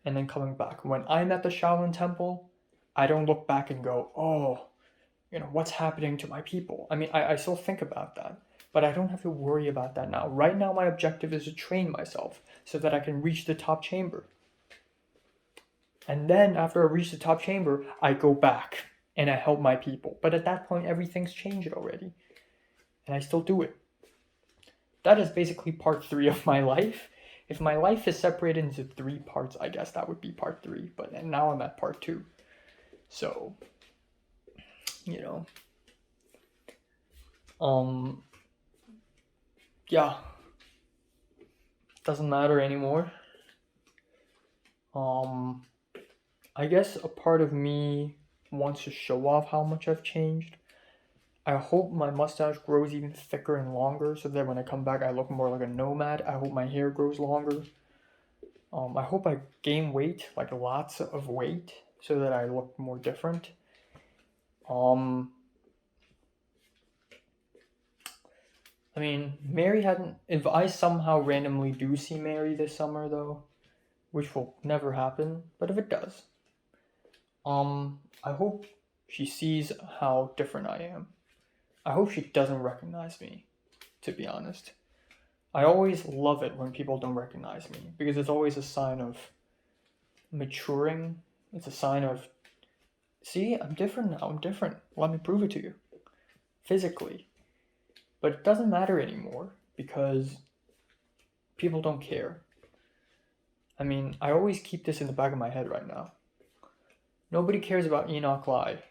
and then coming back. When I'm at the Shaolin Temple, I don't look back and go, oh, what's happening to my people? I mean, I still think about that, but I don't have to worry about that now. Right now, my objective is to train myself so that I can reach the top chamber. And then after I reach the top chamber, I go back and I help my people. But at that point, everything's changed already. And I still do it. That is basically part 3 of my life. If my life is separated into 3 parts, I guess that would be part 3. But now I'm at part 2. So, yeah. Doesn't matter anymore. I guess a part of me wants to show off how much I've changed. I hope my mustache grows even thicker and longer so that when I come back I look more like a nomad. I hope my hair grows longer. I hope I gain weight, like lots of weight, so that I look more different. I mean, Mary hadn't... If I somehow randomly do see Mary this summer, though, which will never happen, but if it does, I hope she sees how different I am. I hope she doesn't recognize me, to be honest. I always love it when people don't recognize me, because it's always a sign of maturing. It's a sign of, see, I'm different now, I'm different. Let me prove it to you. Physically. But it doesn't matter anymore, because people don't care. I mean, I always keep this in the back of my head right now. Nobody cares about Enoch Lai.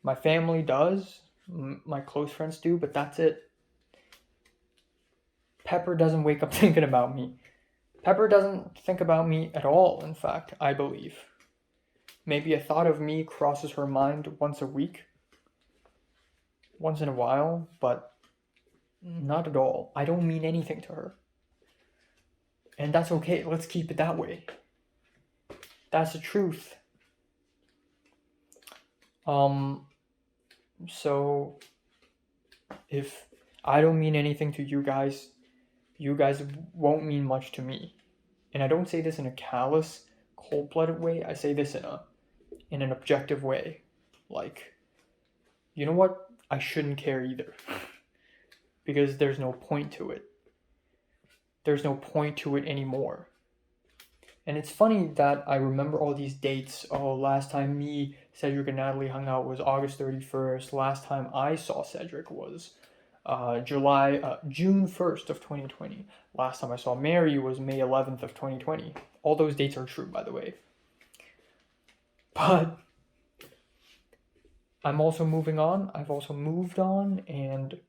My family does, my close friends do, but that's it. Pepper doesn't wake up thinking about me. Pepper doesn't think about me at all, in fact, I believe. Maybe a thought of me crosses her mind once a week. Once in a while, but not at all. I don't mean anything to her. And that's okay, let's keep it that way. That's the truth. So if I don't mean anything to you guys won't mean much to me. And I don't say this in a callous, cold-blooded way. I say this in an objective way. Like, you know what? I shouldn't care either. Because there's no point to it. There's no point to it anymore. And it's funny that I remember all these dates. Oh, last time me, Cedric, and Natalie hung out was August 31st. Last time I saw Cedric was June 1st of 2020. Last time I saw Mary was May 11th of 2020. All those dates are true, by the way. But I'm also moving on. I've also moved on, and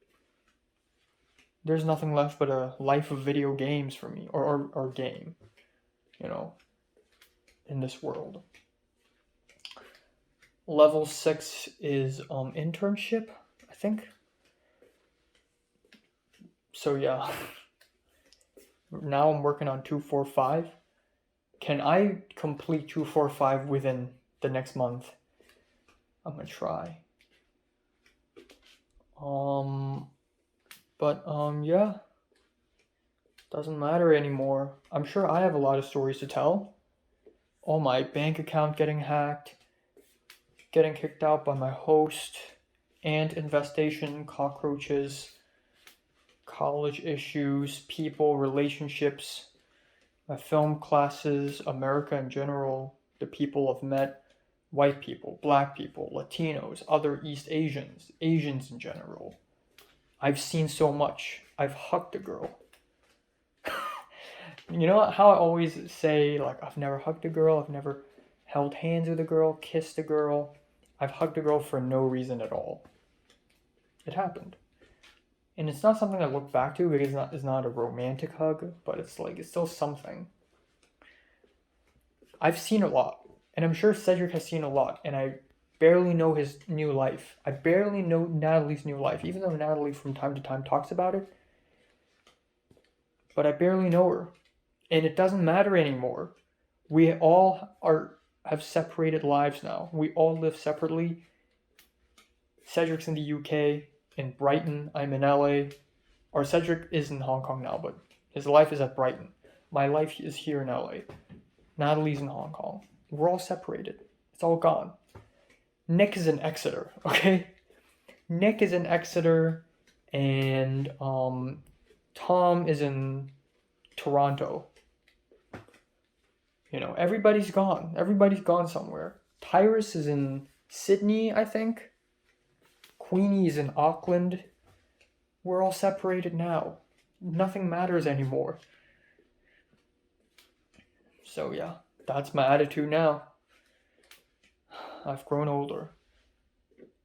there's nothing left but a life of video games for me, or game, in this world. Level 6 is internship, I think. So yeah, now I'm working on 245. Can I complete 245 within the next month? I'm gonna try. Yeah, doesn't matter anymore. I'm sure I have a lot of stories to tell. All my bank account getting hacked, getting kicked out by my host, ant infestation, cockroaches, college issues, people, relationships, my film classes, America in general, the people I've met, white people, black people, Latinos, other East Asians, Asians in general. I've seen so much. I've hugged a girl. You know how I always say, like, I've never hugged a girl, I've never held hands with a girl, kissed a girl. I've hugged a girl for no reason at all. It happened. And it's not something I look back to because it's not a romantic hug, but it's still something. I've seen a lot, and I'm sure Cedric has seen a lot, and I barely know his new life. I barely know Natalie's new life, even though Natalie from time to time talks about it. But I barely know her, and it doesn't matter anymore. We all have separated lives now. We all live separately. Cedric's in the UK, in Brighton. I'm in LA. Or Cedric is in Hong Kong now, but his life is at Brighton. My life is here in LA. Natalie's in Hong Kong. We're all separated. It's all gone. Nick is in Exeter, okay? Nick is in Exeter, and Tom is in Toronto. You know, everybody's gone. Everybody's gone somewhere. Tyrus is in Sydney, I think. Queenie is in Auckland. We're all separated now. Nothing matters anymore. So yeah, that's my attitude now. I've grown older.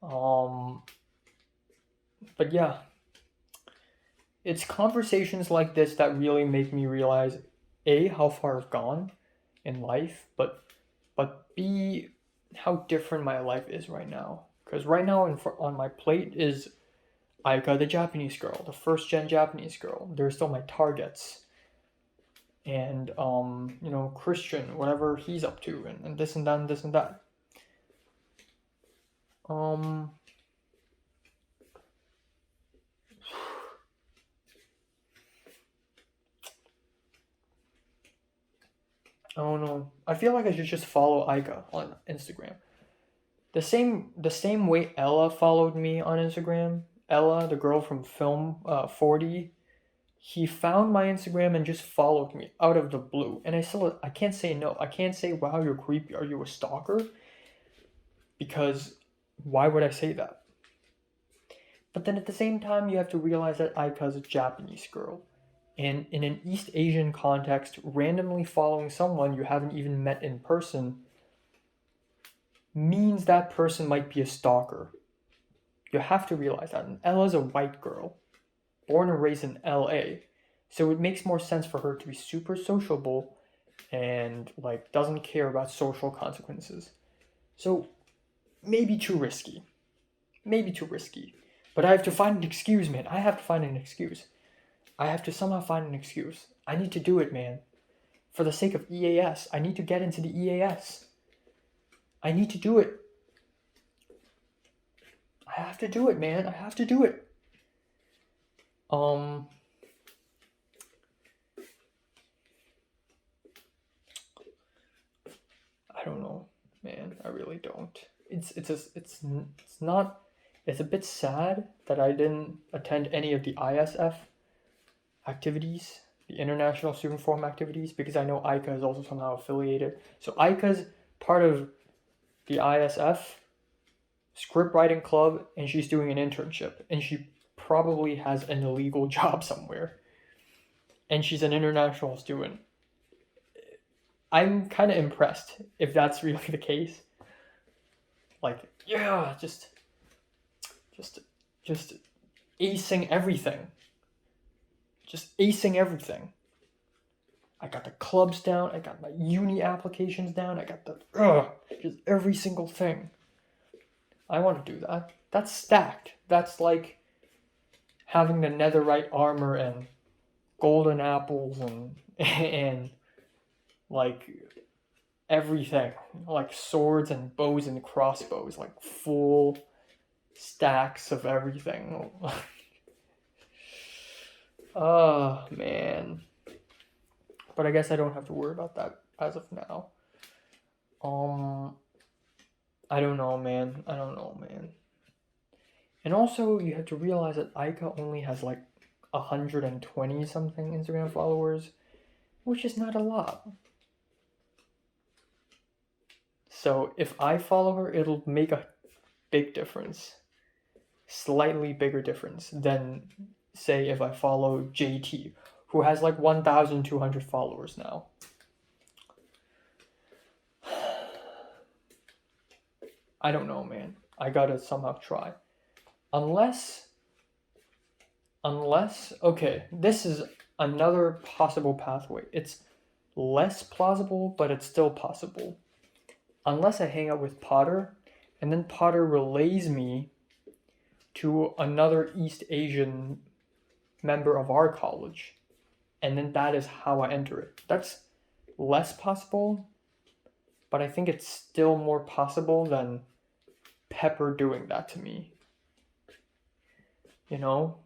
But yeah, it's conversations like this that really make me realize A, how far I've gone in life, but B, how different my life is right now. Because right now on my plate is Aika, the Japanese girl, the first gen Japanese girl. They're still my targets. And you know, Christian, whatever he's up to, and this and that and this and that. I don't know. I feel like I should just follow Aika on Instagram. The same way Ella followed me on Instagram. Ella, the girl from Film 40, he found my Instagram and just followed me out of the blue. And I can't say no. I can't say, wow, you're creepy. Are you a stalker? Because why would I say that? But then at the same time, you have to realize that Aika's a Japanese girl. And in an East Asian context, randomly following someone you haven't even met in person means that person might be a stalker. You have to realize that. And Ella's a white girl, born and raised in LA. So it makes more sense for her to be super sociable and like doesn't care about social consequences. So maybe too risky. Maybe too risky. But I have to find an excuse, man. I have to find an excuse. I have to somehow find an excuse. I need to do it, man. For the sake of EAS, I need to get into the EAS. I need to do it. I have to do it, man. I have to do it. I don't know, man. I really don't. It's a bit sad that I didn't attend any of the ISF activities, the International Student Forum activities, because I know Aika is also somehow affiliated. So Aika's part of the ISF script writing club, and she's doing an internship, and she probably has an illegal job somewhere, and she's an international student. I'm kind of impressed if that's really the case. Like, yeah, just acing everything. Just acing everything. I got the clubs down. I got my uni applications down. I got just every single thing. I want to do that. That's stacked. That's like having the netherite armor and golden apples and like everything. Like swords and bows and crossbows. Like full stacks of everything. Oh, man. But I guess I don't have to worry about that as of now. I don't know, man. And also, you have to realize that Aika only has like 120 something Instagram followers, which is not a lot. So if I follow her, it'll make a big difference. Slightly bigger difference than, say, if I follow JT, who has like 1,200 followers now. I don't know, man. I gotta somehow try. Unless, okay, this is another possible pathway. It's less plausible, but it's still possible. Unless I hang out with Potter, and then Potter relays me to another East Asian member of our college, and then that is how I enter it. That's less possible, but I think it's still more possible than Pepper doing that to me. You know?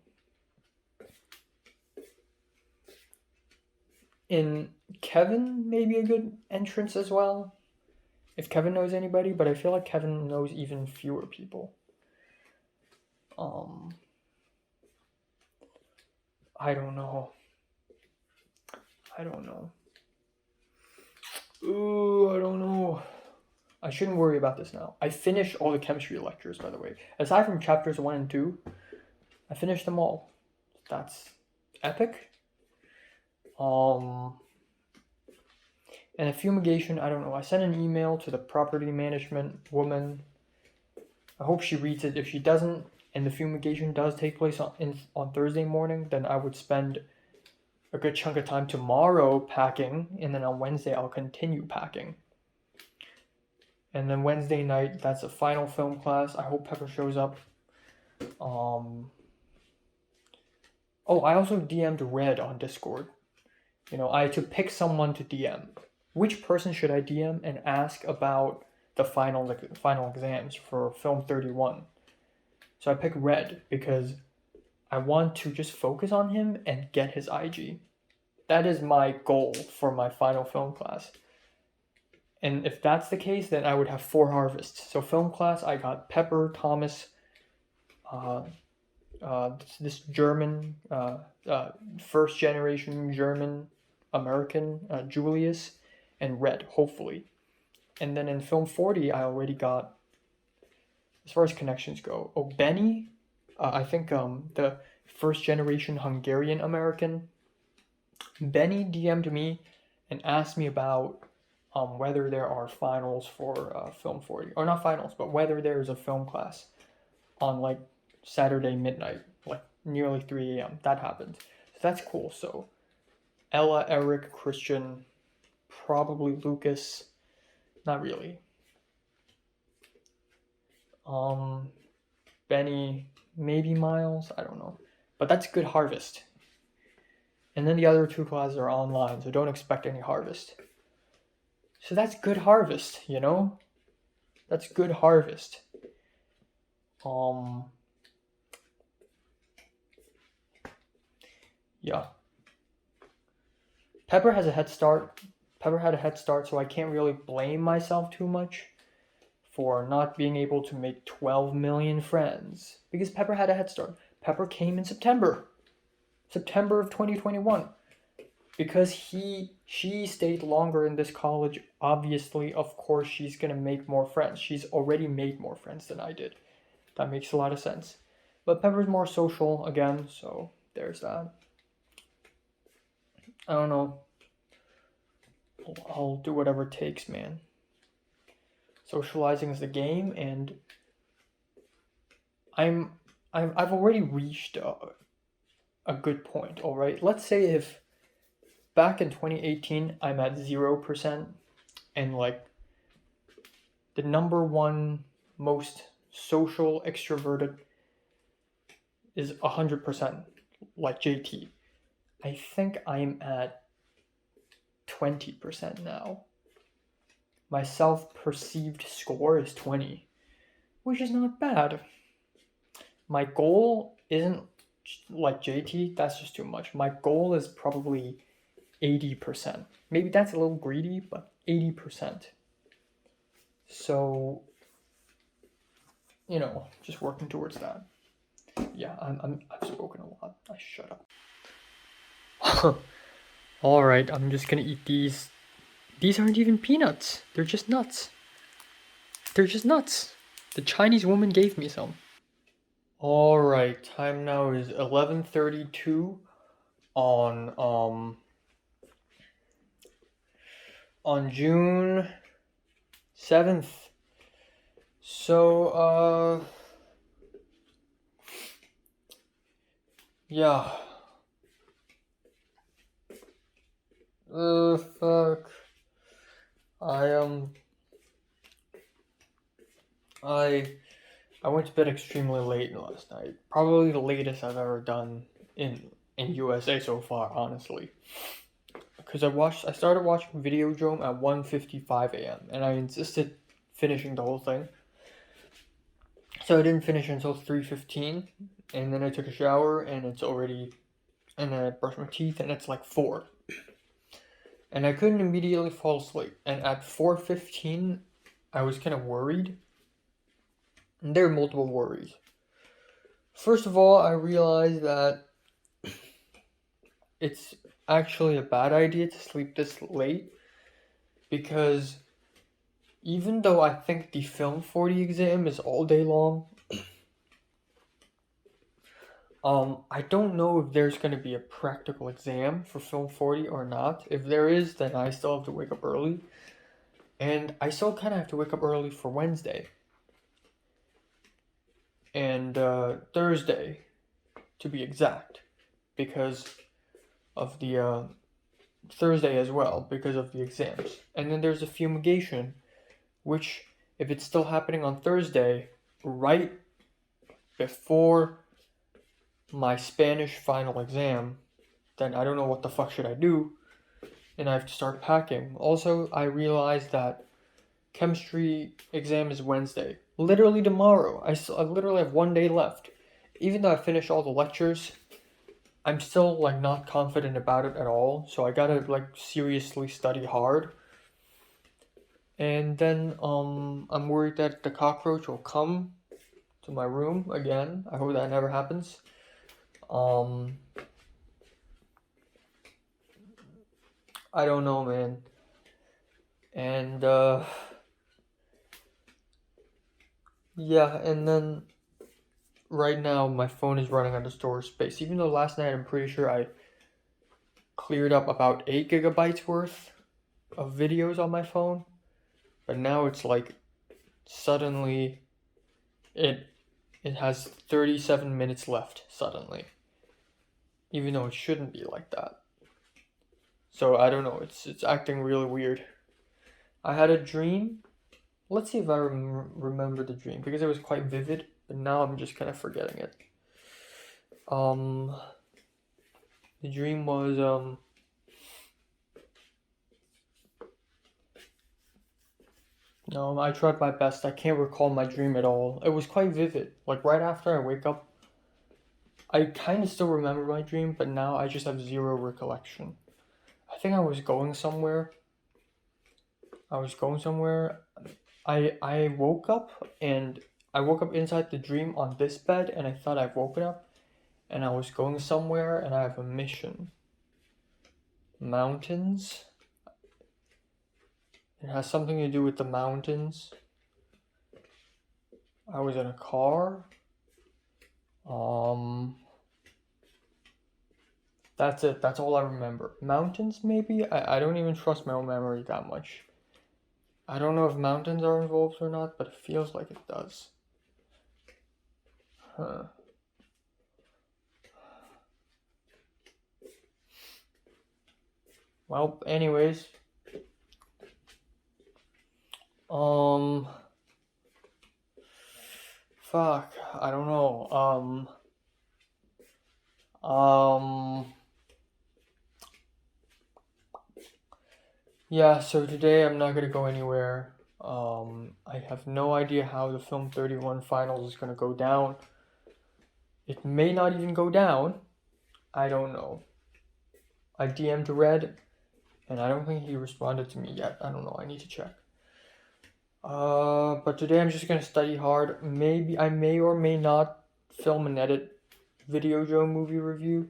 In Kevin, maybe a good entrance as well. If Kevin knows anybody, but I feel like Kevin knows even fewer people. I don't know. Ooh, I don't know. I shouldn't worry about this now. I finished all the chemistry lectures, by the way. Aside from chapters 1 and 2, I finished them all. That's epic. And a fumigation, I don't know. I sent an email to the property management woman. I hope she reads it. If she doesn't, and the fumigation does take place on Thursday morning, then I would spend a good chunk of time tomorrow packing, and then on Wednesday I'll continue packing. And then Wednesday night, that's a final film class. I hope Pepper shows up. Oh, I also DM'd Red on Discord. You know, I had to pick someone to DM. Which person should I DM and ask about the final exams for Film 31? So I picked Red because I want to just focus on him and get his IG. That is my goal for my final film class. And if that's the case, then I would have 4 harvests. So film class, I got Pepper, Thomas, this German, first generation German American, Julius, and Red, hopefully. And then in film 40, I already got, as far as connections go, Benny, I think the first generation Hungarian American. Benny DM'd me and asked me about whether there are finals for film 40, or not finals, but whether there's a film class on like Saturday midnight, like nearly 3 a.m. That happened. So that's cool. So Ella, Eric, Christian, probably Lucas, not really. Benny, maybe Miles, I don't know. But that's good harvest. And then the other 2 classes are online, so don't expect any harvest. So that's good harvest, you know? That's good harvest. Yeah. Pepper has a head start. Pepper had a head start, so I can't really blame myself too much for not being able to make 12 million friends. Because Pepper had a head start. Pepper came in September of 2021. Because she stayed longer in this college, obviously, of course, she's gonna make more friends. She's already made more friends than I did. That makes a lot of sense. But Pepper's more social again, so there's that. I don't know. I'll do whatever it takes, man. Socializing is the game, and I've already reached a good point. All right, let's say if back in 2018 I'm at 0%, and like the number one most social extroverted is 100%, like JT. I think I'm at 20% now. My self-perceived score is 20, which is not bad. My goal isn't like JT, that's just too much. My goal is probably 80%. Maybe that's a little greedy, but 80%. So, you know, just working towards that. Yeah, I've spoken a lot. I shut up. All right, I'm just gonna eat these. These aren't even peanuts. They're just nuts. They're just nuts. The Chinese woman gave me some. All right, time now is 11:32 on on June 7th. So yeah. Fuck. I I I went to bed extremely late last night. Probably the latest I've ever done in USA so far, honestly. Because I started watching Videodrome at 1:55 a.m. and I insisted finishing the whole thing. So I didn't finish until 3:15, and then I took a shower and and then I brushed my teeth and it's like 4. And I couldn't immediately fall asleep. And at 4:15, I was kind of worried. And there are multiple worries. First of all, I realized that it's actually a bad idea to sleep this late because even though I think the Film 40 exam is all day long, I don't know if there's going to be a practical exam for Film 40 or not. If there is, then I still have to wake up early. And I still kind of have to wake up early for Wednesday. And Thursday, to be exact, because of the Thursday as well, because of the exams. And then there's a fumigation, which, if it's still happening on Thursday, right before my Spanish final exam, then I don't know what the fuck should I do, and I have to start packing. Also, I realized that chemistry exam is Wednesday. Literally tomorrow. I literally have 1 day left. Even though I finished all the lectures, I'm still like not confident about it at all. So I gotta like seriously study hard. And then I'm worried that the cockroach will come to my room again. I hope that never happens. I don't know, man. And yeah, and then right now my phone is running out of storage space. Even though last night I'm pretty sure I cleared up about 8 gigabytes worth of videos on my phone, but now it's like suddenly it has 37 minutes left suddenly, even though it shouldn't be like that. So I don't know, it's acting really weird. I had a dream. Let's see if I remember the dream, because it was quite vivid, but now I'm just kind of forgetting it. The dream was no, I tried my best. I can't recall my dream at all. It was quite vivid. Like right after I wake up, I kind of still remember my dream, but now I just have zero recollection. I think I was going somewhere. I woke up, and I woke up inside the dream on this bed, and I thought I've woken up, and I was going somewhere, and I have a mission. Mountains. It has something to do with the mountains. I was in a car. That's it. That's all I remember. Mountains, maybe? I don't even trust my own memory that much. I don't know if mountains are involved or not, but it feels like it does. Huh. Well, anyways. Fuck. I don't know. Yeah, so today I'm not gonna go anywhere. I have no idea how the Film 31 finals is gonna go down. It may not even go down. I don't know. I DM'd Red, and I don't think he responded to me yet. I don't know. I need to check. But today I'm just gonna study hard. Maybe I may or may not film and edit Video Joe movie review.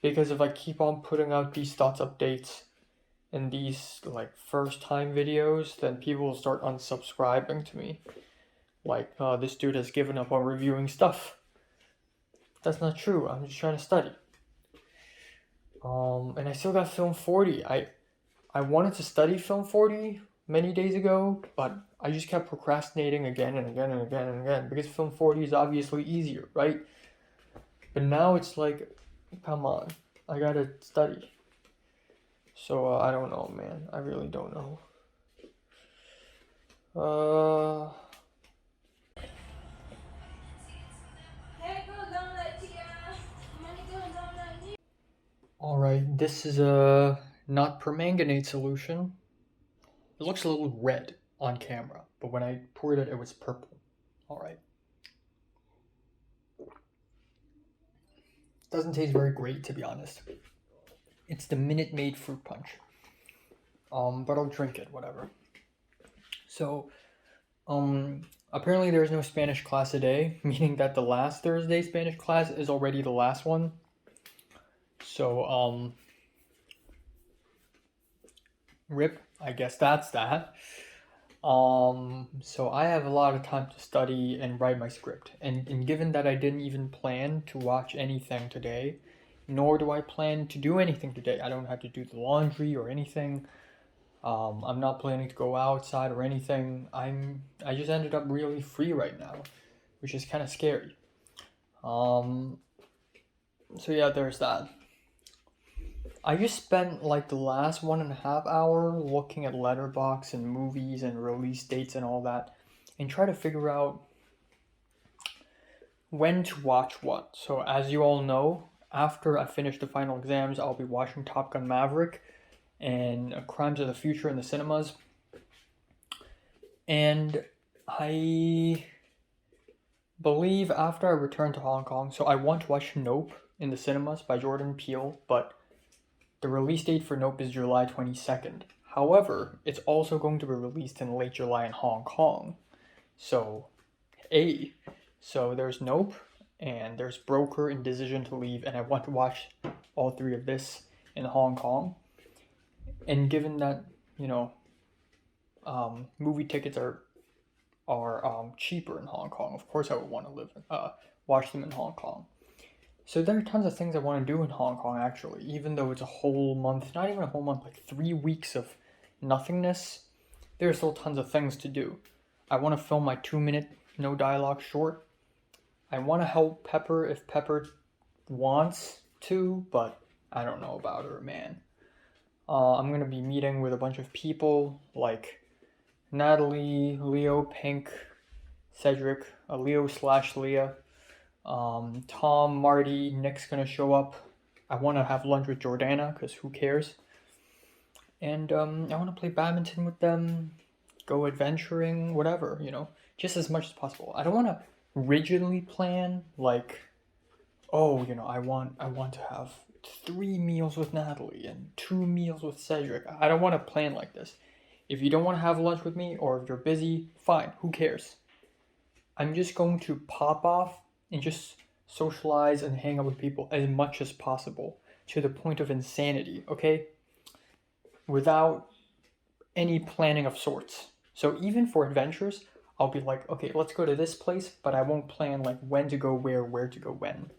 Because if I keep on putting out these thoughts updates and these like first time videos, then people will start unsubscribing to me. Like, this dude has given up on reviewing stuff. That's not true. I'm just trying to study. And I still got Film 40. I wanted to study Film 40 many days ago, but I just kept procrastinating again and again and again and again because Film 40 is obviously easier, right? But now it's like, come on, I gotta study. So I don't know, man. I really don't know. Alright, this is a not permanganate solution. It looks a little red on camera, but when I poured it, it was purple. Alright. Doesn't taste very great, to be honest. It's the Minute Maid fruit punch. But I'll drink it, whatever. So, apparently there's no Spanish class today, meaning that the last Thursday Spanish class is already the last one. So, rip, I guess that's that. So I have a lot of time to study and write my script. And given that I didn't even plan to watch anything today, nor do I plan to do anything today. I don't have to do the laundry or anything. I'm not planning to go outside or anything. I just ended up really free right now, which is kind of scary. So yeah, there's that. I just spent like the last 1.5 hours looking at Letterboxd and movies and release dates and all that, and try to figure out when to watch what. So as you all know, after I finish the final exams, I'll be watching Top Gun Maverick and Crimes of the Future in the cinemas. And I believe after I return to Hong Kong, so I want to watch Nope in the cinemas by Jordan Peele, but the release date for Nope is July 22nd. However, it's also going to be released in late July in Hong Kong. So there's Nope, and there's Broker and Decision to Leave, and I want to watch all three of this in Hong Kong. And given that, movie tickets are cheaper in Hong Kong, of course I would want to watch them in Hong Kong. So there are tons of things I want to do in Hong Kong, actually, even though it's a whole month, not even a whole month, like 3 weeks of nothingness. There are still tons of things to do. I want to film my 2-minute no dialogue short. I want to help Pepper if Pepper wants to, but I don't know about her, man. I'm going to be meeting with a bunch of people like Natalie, Leo, Pink, Cedric, Leo/Leah. Tom, Marty, Nick's gonna show up. I want to have lunch with Jordana because who cares? And I want to play badminton with them, go adventuring, whatever, just as much as possible. I don't want to rigidly plan like, oh, I want to have 3 meals with Natalie and 2 meals with Cedric. I don't want to plan like this. If you don't want to have lunch with me or if you're busy, fine, who cares? I'm just going to pop off and just socialize and hang out with people as much as possible to the point of insanity, okay? Without any planning of sorts. So even for adventures, I'll be like, okay, let's go to this place, but I won't plan like when to go where to go when.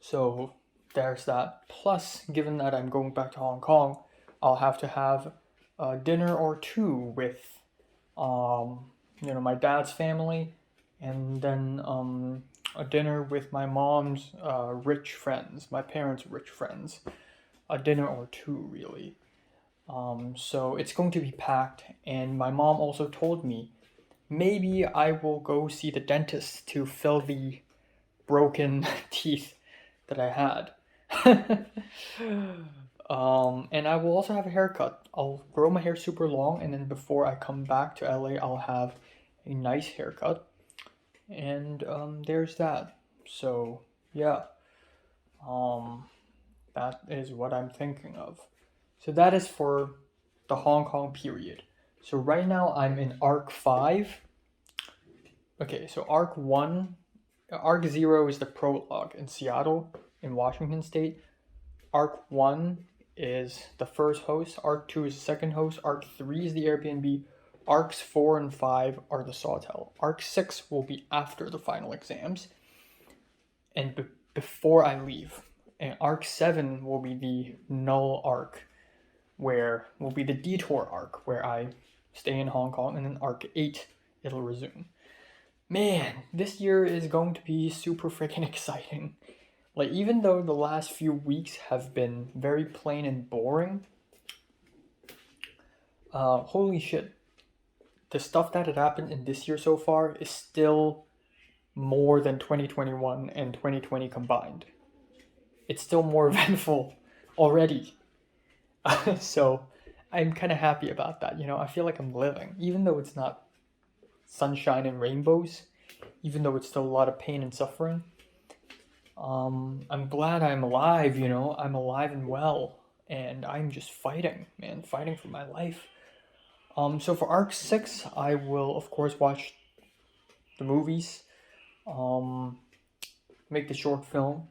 So there's that. Plus, given that I'm going back to Hong Kong, I'll have to have a dinner or two with, my dad's family, and then a dinner with my mom's rich friends, my parents' rich friends. A dinner or two, really. So it's going to be packed, and my mom also told me maybe I will go see the dentist to fill the broken teeth that I had. And I will also have a haircut. I'll grow my hair super long, and then before I come back to LA, I'll have a nice haircut. And there's that. So yeah, that is what I'm thinking of. So that is for the Hong Kong period. So right now I'm in Arc 5. Okay, so Arc 0 is the prologue in Seattle, in Washington State. Arc 1 is the first host, Arc 2 is the second host, Arc 3 is the Airbnb, Arcs 4 and 5 are the Sawtell. Arc 6 will be after the final exams and before I leave. And Arc 7 will be the null arc, where will be the detour arc, where I stay in Hong Kong, and then Arc 8, it'll resume. Man, this year is going to be super freaking exciting. Like, even though the last few weeks have been very plain and boring, holy shit, the stuff that had happened in this year so far is still more than 2021 and 2020 combined. It's still more eventful already. So I'm kind of happy about that. I feel like I'm living, even though it's not sunshine and rainbows, even though it's still a lot of pain and suffering. I'm glad I'm alive, I'm alive and well, and I'm just fighting, man, fighting for my life. So for Arc 6, I will, of course, watch the movies, make the short film,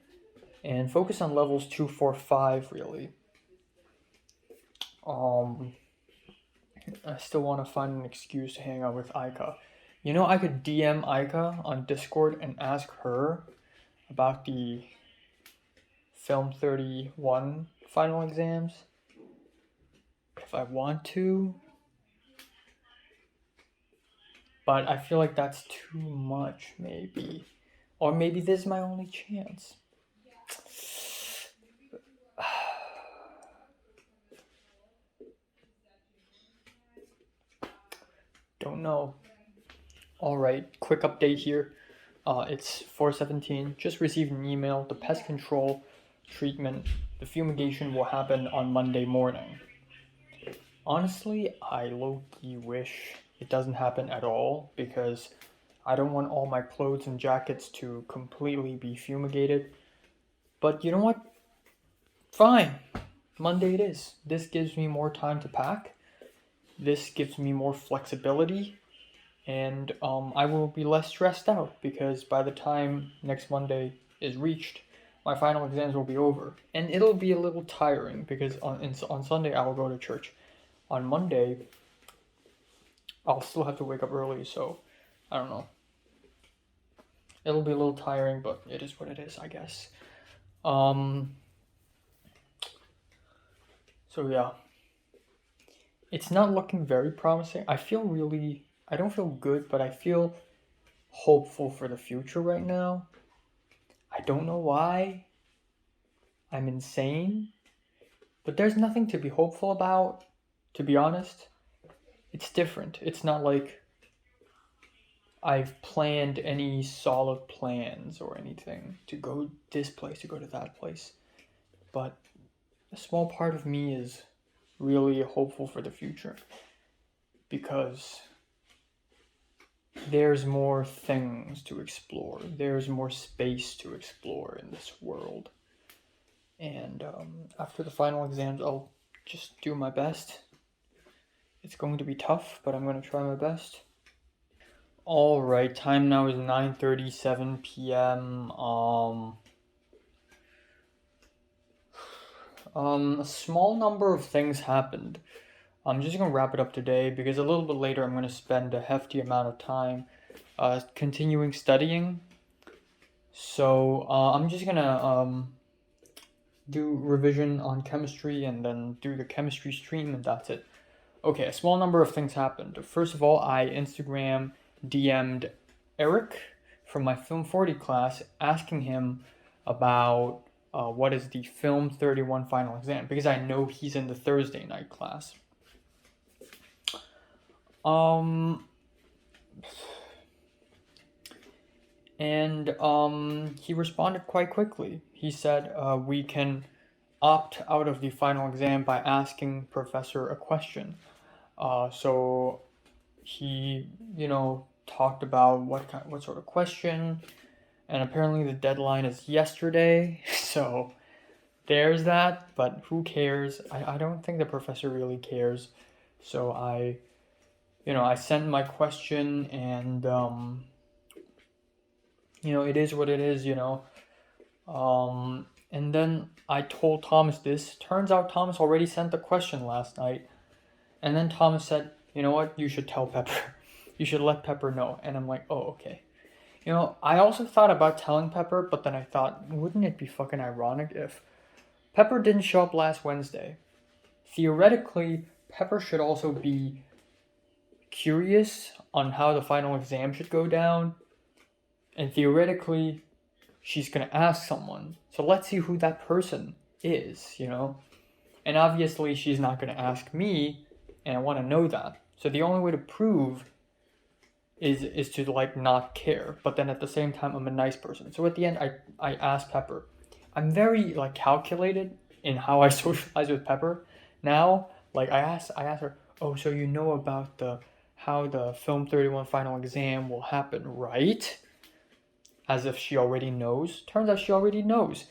and focus on levels 2, 4, 5, really. I still want to find an excuse to hang out with Aika. I could DM Aika on Discord and ask her about the Film 31 final exams if I want to, but I feel like that's too much, maybe. Or maybe this is my only chance. Don't know. Alright, quick update here. It's 4:17. Just received an email. The pest control treatment, the fumigation will happen on Monday morning. Honestly, I low-key wish it doesn't happen at all, because I don't want all my clothes and jackets to completely be fumigated. But you know what? Fine. Monday it is. This gives me more time to pack. This gives me more flexibility. And I will be less stressed out, because by the time next Monday is reached, my final exams will be over. And it'll be a little tiring, because on Sunday I will go to church. On Monday, I'll still have to wake up early, so I don't know. It'll be a little tiring, but it is what it is, I guess. So yeah. It's not looking very promising. I don't feel good, but I feel hopeful for the future right now. I don't know why. I'm insane. But there's nothing to be hopeful about, to be honest. It's different. It's not like I've planned any solid plans or anything to go this place, to go to that place. But a small part of me is really hopeful for the future, because there's more things to explore. There's more space to explore in this world. And after the final exams, I'll just do my best. It's going to be tough, but I'm going to try my best. Alright, time now is 9:37 p.m. A small number of things happened. I'm just going to wrap it up today, because a little bit later I'm going to spend a hefty amount of time continuing studying. So I'm just going to do revision on chemistry and then do the chemistry stream, and that's it. Okay, a small number of things happened. First of all, I Instagram DM'd Eric from my Film 40 class, asking him about what is the Film 31 final exam, because I know he's in the Thursday night class. And he responded quite quickly. He said we can opt out of the final exam by asking professor a question. So he, talked about what sort of question, and apparently the deadline is yesterday. So there's that, but who cares? I don't think the professor really cares. So I sent my question, and it is what it is, And then I told Thomas this. Turns out Thomas already sent the question last night. And then Thomas said, you know what, you should tell Pepper. You should let Pepper know. And I'm like, oh, okay. I also thought about telling Pepper, but then I thought, wouldn't it be fucking ironic if Pepper didn't show up last Wednesday? Theoretically, Pepper should also be curious on how the final exam should go down. And theoretically, she's going to ask someone. So let's see who that person is, And obviously, she's not going to ask me, and I want to know that. So the only way to prove is to not care, but then at the same time I'm a nice person. So at the end I asked Pepper. I'm very calculated in how I socialize with Pepper now. I asked her, oh, so you know about how the Film 31 final exam will happen, right? As if she already knows. Turns out she already knows.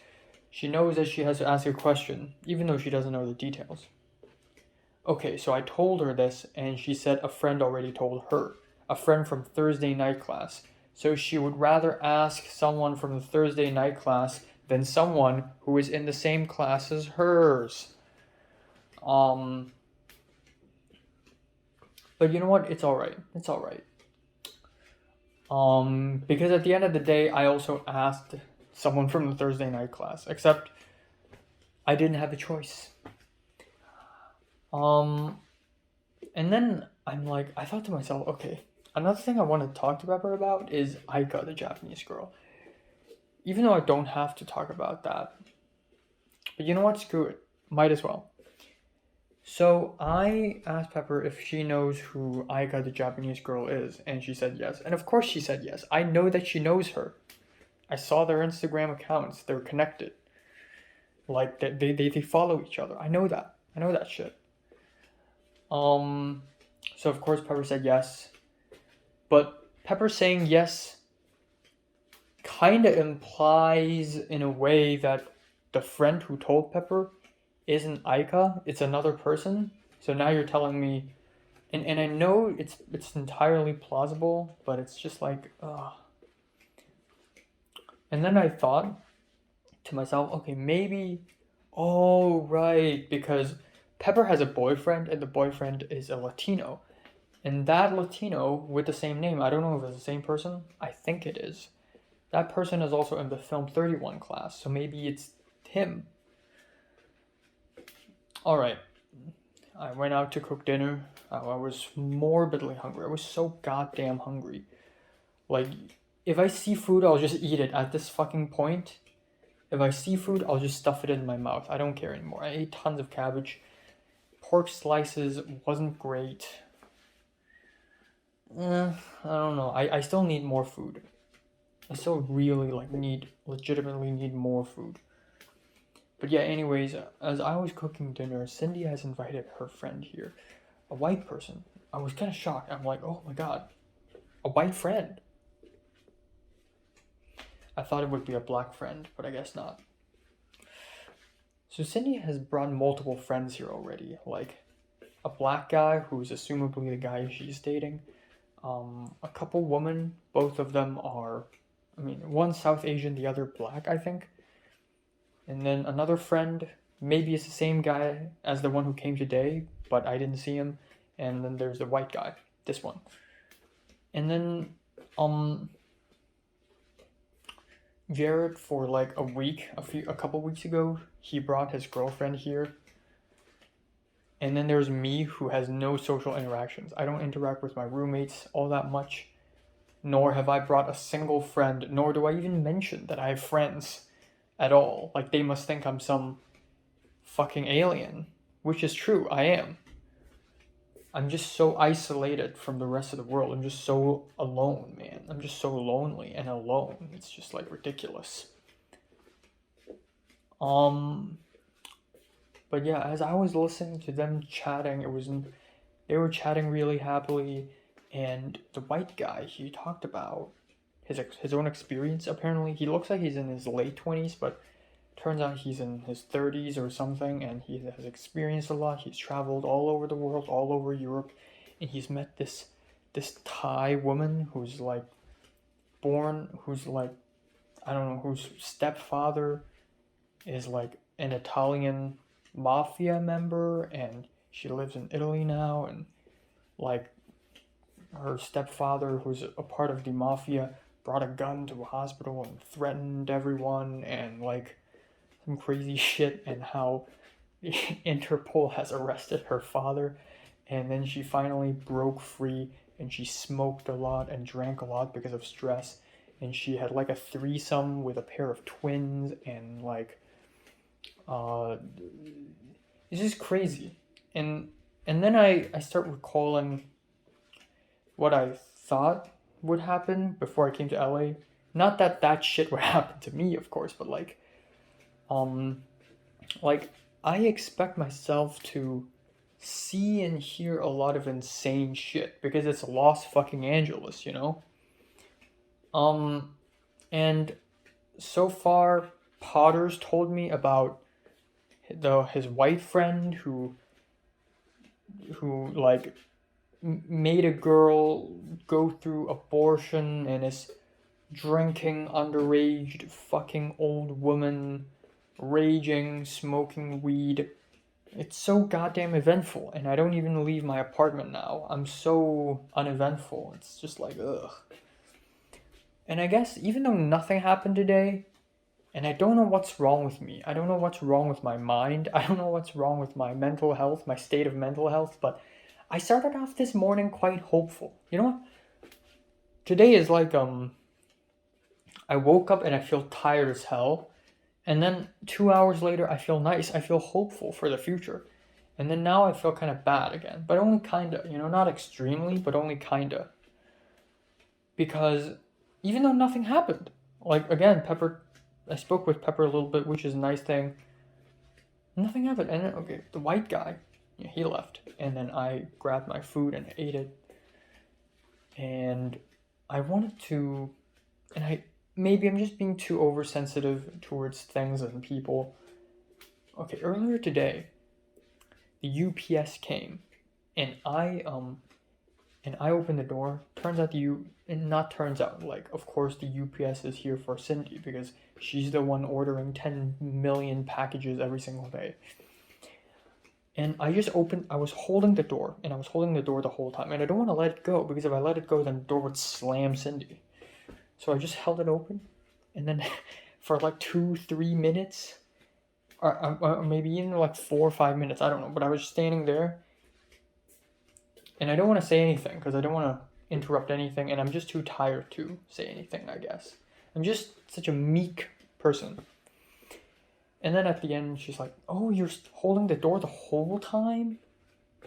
She knows that she has to ask a question, even though she doesn't know the details. Okay, so I told her this, and she said a friend already told her. A friend from Thursday night class. So she would rather ask someone from the Thursday night class than someone who is in the same class as hers. But you know what? It's alright. It's alright. Because at the end of the day, I also asked someone from the Thursday night class, except I didn't have a choice. And then I thought to myself, okay, another thing I want to talk to Pepper about is Aika, the Japanese girl. Even though I don't have to talk about that. But you know what? Screw it. Might as well. So I asked Pepper if she knows who Aika, the Japanese girl, is. And she said yes. And of course she said yes. I know that she knows her. I saw their Instagram accounts. They're connected. They follow each other. I know that. I know that shit. So of course Pepper said yes. But Pepper saying yes kind of implies in a way that the friend who told Pepper isn't Aika, it's another person. So now you're telling me, and I know it's entirely plausible, but it's just And then I thought to myself, okay, maybe, oh right, because Pepper has a boyfriend, and the boyfriend is a Latino. And that Latino with the same name, I don't know if it's the same person. I think it is. That person is also in the Film 31 class, so maybe it's him. Alright. I went out to cook dinner. I was morbidly hungry. I was so goddamn hungry. If I see food, I'll just eat it at this fucking point. If I see food, I'll just stuff it in my mouth. I don't care anymore. I ate tons of cabbage. Pork slices wasn't great. I don't know. I still need more food. I still really legitimately need more food. But yeah, anyways, as I was cooking dinner, Cindy has invited her friend here, a white person. I was kind of shocked. I'm like, oh my god, a white friend. I thought it would be a black friend, but I guess not. So Cindy has brought multiple friends here already, like a black guy who's assumably the guy she's dating, a couple women, both of them are, one South Asian, the other black, I think. And then another friend, maybe it's the same guy as the one who came today, but I didn't see him. And then there's the white guy, this one. And then, Jared, for a couple weeks ago, he brought his girlfriend here. And then there's me, who has no social interactions. I don't interact with my roommates all that much, nor have I brought a single friend, nor do I even mention that I have friends at all. They must think I'm some fucking alien, which is true, I am. I'm just so isolated from the rest of the world. I'm just so alone, man. I'm just so lonely and alone. It's just ridiculous. But yeah, as I was listening to them chatting, they were chatting really happily, and the white guy, he talked about his own experience. Apparently, he looks like he's in his late 20s, but turns out he's in his 30s or something, and he has experienced a lot. He's traveled all over the world, all over Europe, and he's met this Thai woman who's I don't know, whose stepfather is like an Italian mafia member, and she lives in Italy now, and like her stepfather, who's a part of the mafia, brought a gun to a hospital and threatened everyone, and like some crazy shit, and how Interpol has arrested her father, and then she finally broke free, and she smoked a lot and drank a lot because of stress, and she had like a threesome with a pair of twins, and like uh it's just crazy. And then I start recalling what I thought would happen before I came to LA. Not that that shit would happen to me, of course, but um like I expect myself to see and hear a lot of insane shit because it's Los fucking Angeles, you know? Um and so far Potter's told me about his white friend who like made a girl go through abortion and is drinking underage fucking old woman, raging, smoking weed. It's so goddamn eventful, and I don't even leave my apartment now. I'm so uneventful. It's just like, ugh. And I guess even though nothing happened today, and I don't know what's wrong with me, I don't know what's wrong with my mind, I don't know what's wrong with my mental health, my state of mental health, but I started off this morning quite hopeful. You know what? Today is like, I woke up and I feel tired as hell. And then 2 hours later, I feel nice. I feel hopeful for the future. And then now I feel kind of bad again. But only kinda, you know, not extremely, but only kinda. Because even though nothing happened, like again, Pepper, I spoke with Pepper a little bit, which is a nice thing. Nothing happened. And then, okay, the white guy, yeah, he left. And then I grabbed my food and ate it. And I wanted to, and maybe I'm just being too oversensitive towards things and people. Okay, earlier today, the UPS came, and I opened the door. Turns out and not turns out, like, of course the UPS is here for Cindy because she's the one ordering 10 million packages every single day. And I was holding the door, and I was holding the door the whole time, and I don't want to let it go because if I let it go, then the door would slam Cindy. So I just held it open, and then for like 2-3 minutes, or maybe even like 4 or 5 minutes, I don't know, but I was standing there, and I don't want to say anything because I don't want to interrupt anything, and I'm just too tired to say anything, I guess. I'm just such a meek person. And then at the end, she's like, "Oh, you're holding the door the whole time?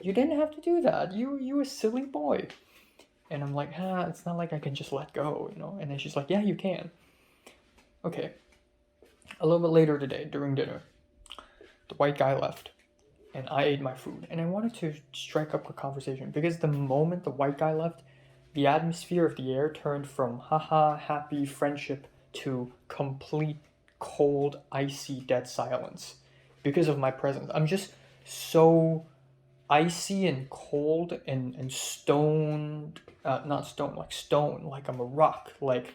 You didn't have to do that. You a silly boy." And I'm like, it's not like I can just let go, you know? And then she's like, "Yeah, you can." Okay. A little bit later today, during dinner, the white guy left, and I ate my food. And I wanted to strike up a conversation, because the moment the white guy left, the atmosphere of the air turned from haha, happy friendship to complete cold, icy, dead silence because of my presence. I'm just so icy and cold and stoned, not stone, like stone, like I'm a rock. Like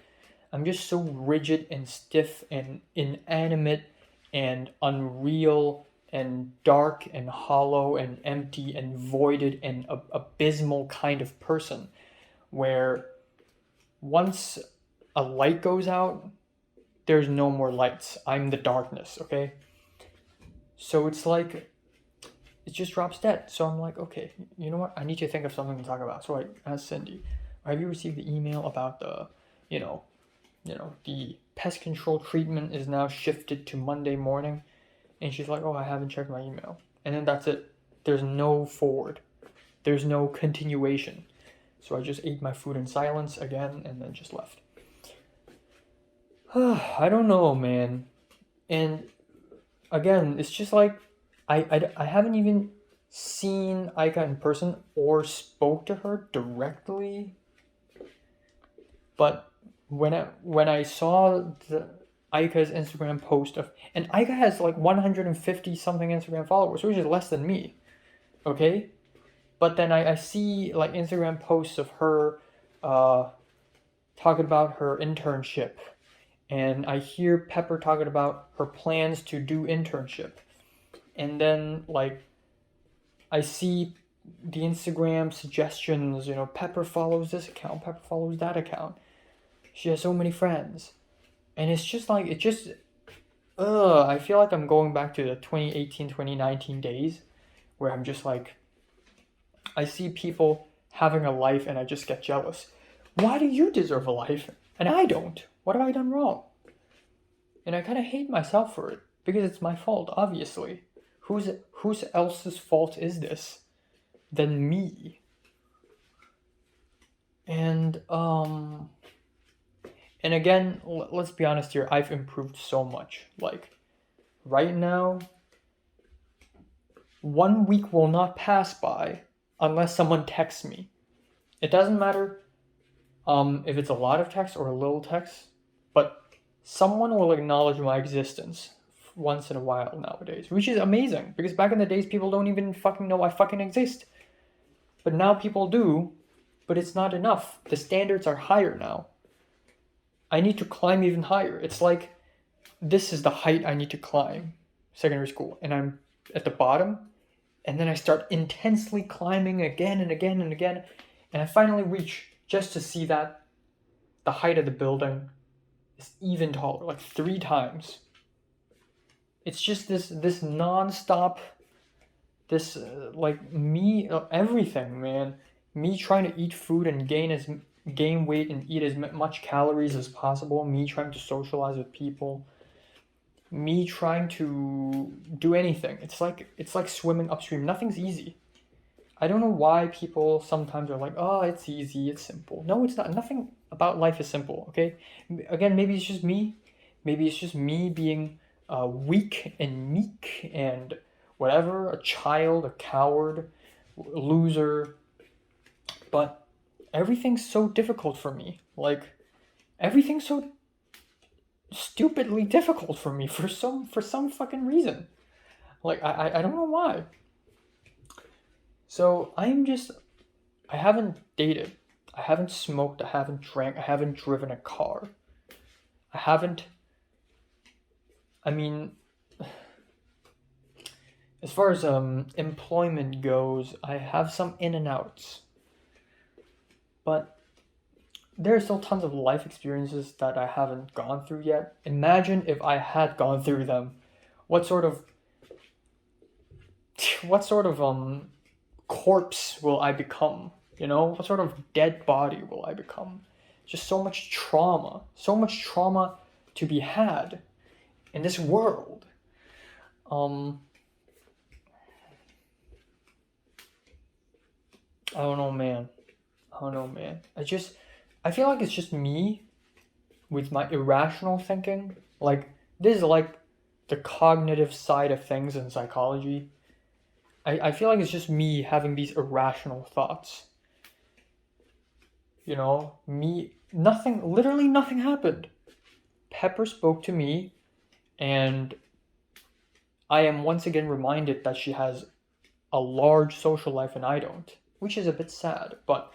I'm just so rigid and stiff and inanimate and unreal and dark and hollow and empty and voided and abysmal kind of person, where once a light goes out, there's no more lights. I'm the darkness, okay? So it's like, it just drops dead. So I'm like, okay, you know what? I need to think of something to talk about. So I asked Cindy, have you received the email about the, the pest control treatment is now shifted to Monday morning? And she's like, oh, I haven't checked my email. And then that's it. There's no forward. There's no continuation. So I just ate my food in silence again and then just left. I don't know, man. And again, it's just like I haven't even seen Aika in person or spoke to her directly. But when I saw the Aika's Instagram post and Aika has like 150 something Instagram followers, which is less than me. Okay? But then I see like Instagram posts of her talking about her internship and I hear Pepper talking about her plans to do internship. And then like I see the Instagram suggestions, Pepper follows this account, Pepper follows that account. She has so many friends. And it's just like I feel like I'm going back to the 2018, 2019 days where I'm just like I see people having a life and I just get jealous. Why do you deserve a life and I don't? What have I done wrong? And I kind of hate myself for it because it's my fault, obviously. Whose else's fault is this than me? And again, let's be honest here, I've improved so much. Like right now, 1 week will not pass by unless someone texts me. It doesn't matter if it's a lot of text or a little text, but someone will acknowledge my existence once in a while nowadays, which is amazing because back in the days people don't even fucking know I fucking exist. But now people do, but it's not enough. The standards are higher now. I need to climb even higher. It's like this is the height I need to climb, secondary school, and I'm at the bottom, and then I start intensely climbing again and again and again, and I finally reach just to see that the height of the building is even taller, like 3 times. It's just this non-stop, this like me, everything, man. Me trying to eat food and gain weight and eat as much calories as possible. Me trying to socialize with people. Me trying to do anything. It's like swimming upstream. Nothing's easy. I don't know why people sometimes are like, oh, it's easy, it's simple. No, it's not. Nothing about life is simple, okay? Again, maybe it's just me. Maybe it's just me being weak and meek and whatever, a child, a coward, loser. But everything's so difficult for me. Like, everything's so stupidly difficult for me for some fucking reason. Like, I don't know why. So I haven't dated, I haven't smoked, I haven't drank, I haven't driven a car. I mean, as far as employment goes, I have some in and outs. But there are still tons of life experiences that I haven't gone through yet. Imagine if I had gone through them. What sort of corpse will I become? What sort of dead body will I become? Just so much trauma to be had in this world. I don't know, man. I feel like it's just me with my irrational thinking. Like, this is like the cognitive side of things in psychology. I feel like it's just me having these irrational thoughts. Literally nothing happened. Pepper spoke to me, and I am once again reminded that she has a large social life and I don't, which is a bit sad, but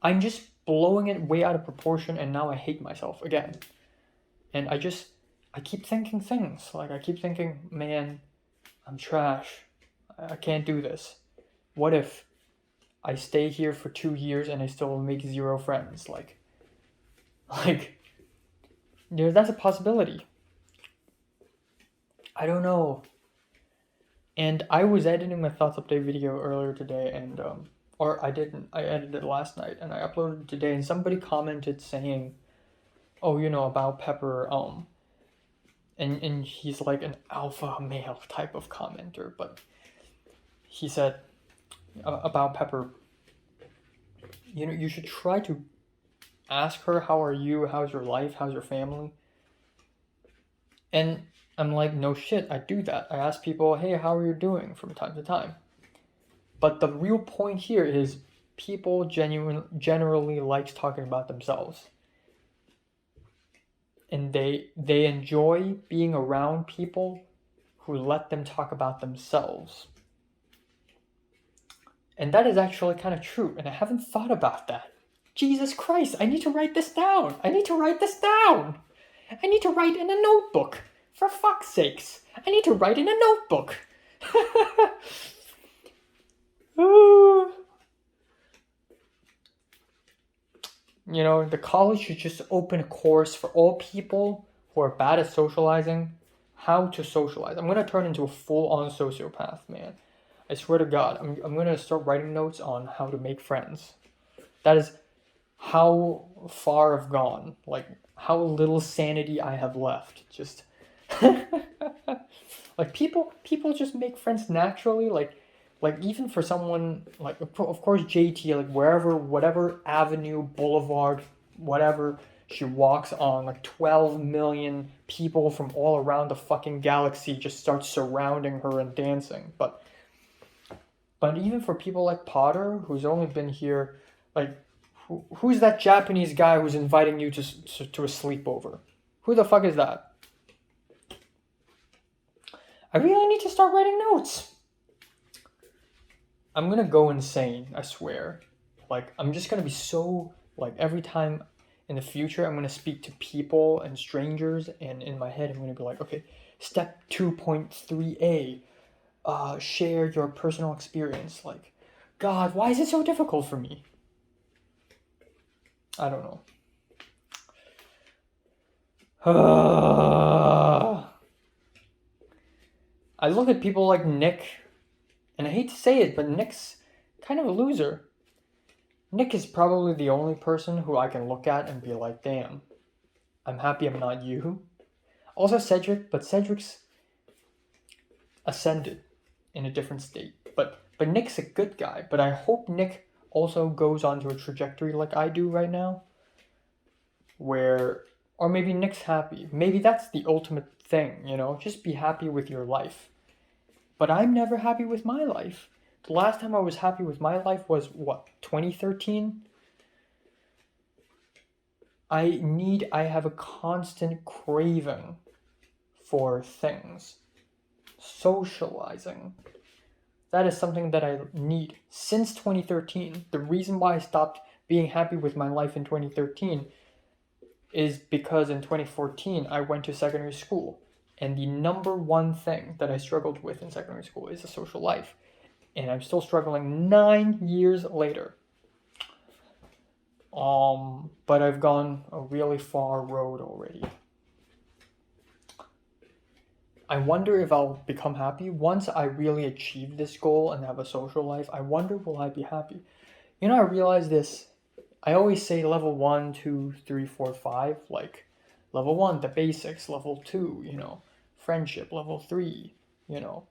I'm just blowing it way out of proportion, and now I hate myself again. And I keep thinking things. Like, I keep thinking, man, I'm trash. I can't do this. What if I stay here for 2 years and I still make 0 friends? That's a possibility. I don't know. And I was editing my thoughts update video earlier today, and or I didn't. I edited it last night and I uploaded it today, and somebody commented saying, "Oh, about Pepper, and he's like an alpha male type of commenter, but he said about Pepper, you should try to ask her, how are you, how's your life, how's your family?" And I'm like, no shit, I do that. I ask people, hey, how are you doing, from time to time. But the real point here is people generally likes talking about themselves. And they enjoy being around people who let them talk about themselves. And that is actually kind of true, and I haven't thought about that. Jesus Christ, I need to write this down. I need to write in a notebook. For fuck's sakes. I need to write in a notebook. You know, the college should just open a course for all people who are bad at socializing, how to socialize. I'm going to turn into a full-on sociopath, man. I swear to God, I'm going to start writing notes on how to make friends. That is how far I've gone. Like, how little sanity I have left. Just... like, people just make friends naturally. Like even for someone like, of course, JT, like wherever, whatever avenue, boulevard, whatever she walks on, like 12 million people from all around the fucking galaxy just start surrounding her and dancing. But even for people like Potter, who's only been here, like, who's that Japanese guy who's inviting you to a sleepover? Who the fuck is that? I really need to start writing notes. I'm gonna go insane, I swear. Like, I'm just gonna be so, like, every time in the future I'm gonna speak to people and strangers, and in my head I'm gonna be like, okay, step 2.3a, share your personal experience. Like, God, why is it so difficult for me? I don't know. I look at people like Nick, and I hate to say it, but Nick's kind of a loser. Nick is probably the only person who I can look at and be like, damn, I'm happy I'm not you. Also Cedric, but Cedric's ascended in a different state. But Nick's a good guy, but I hope Nick also goes onto a trajectory like I do right now, where, or maybe Nick's happy. Maybe that's the ultimate thing, you know, just be happy with your life. But I'm never happy with my life. The last time I was happy with my life was, what, 2013? I have a constant craving for things. Socializing. That is something that I need since 2013. The reason why I stopped being happy with my life in 2013 is because in 2014 I went to secondary school. And the number one thing that I struggled with in secondary school is a social life. And I'm still struggling 9 years later. But I've gone a really far road already. I wonder if I'll become happy once I really achieve this goal and have a social life. I wonder, will I be happy? You know, I realize this. I always say level 1, 2, 3, 4, 5. Like, level 1, the basics. Level 2, you know, friendship. Level 3, you know.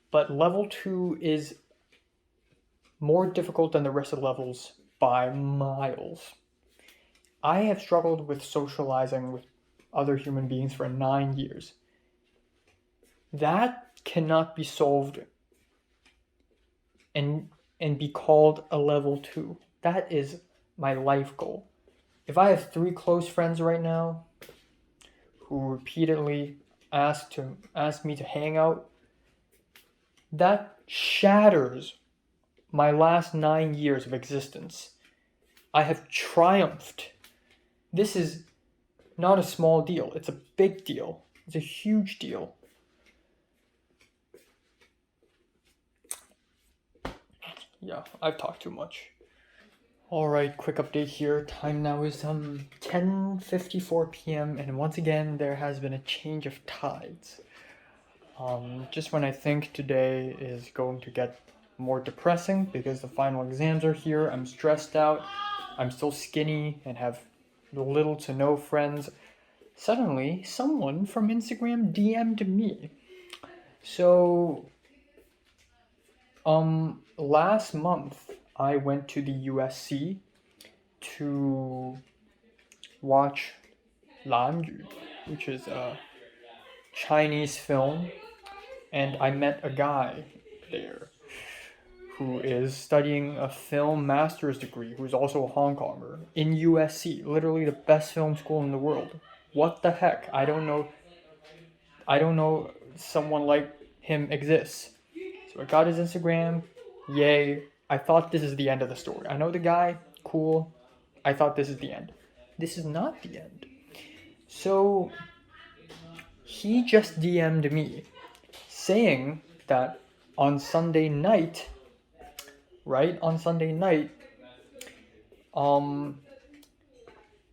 But level 2 is more difficult than the rest of the levels by miles. I have struggled with socializing with other human beings for 9 years. That cannot be solved and be called a level 2. That is my life goal. If I have 3 close friends right now who repeatedly ask me to hang out, that shatters my last 9 years of existence. I have triumphed. This is not a small deal. It's a big deal. It's a huge deal. Yeah, I've talked too much. Alright, quick update here. Time now is 10:54 p.m. and once again there has been a change of tides. Just when I think today is going to get more depressing because the final exams are here, I'm stressed out, I'm still skinny and have little to no friends. Suddenly, someone from Instagram DM'd me. So, last month I went to the USC to watch Lanyu, which is a Chinese film, and I met a guy there who is studying a film master's degree, who's also a Hong Konger, in USC, literally the best film school in the world. What the heck? I don't know someone like him exists. So I got his Instagram, yay. I thought this is the end of the story. I know the guy, cool. I thought this is the end. This is not the end. So he just DM'd me saying that on Sunday night, right? On Sunday night, um,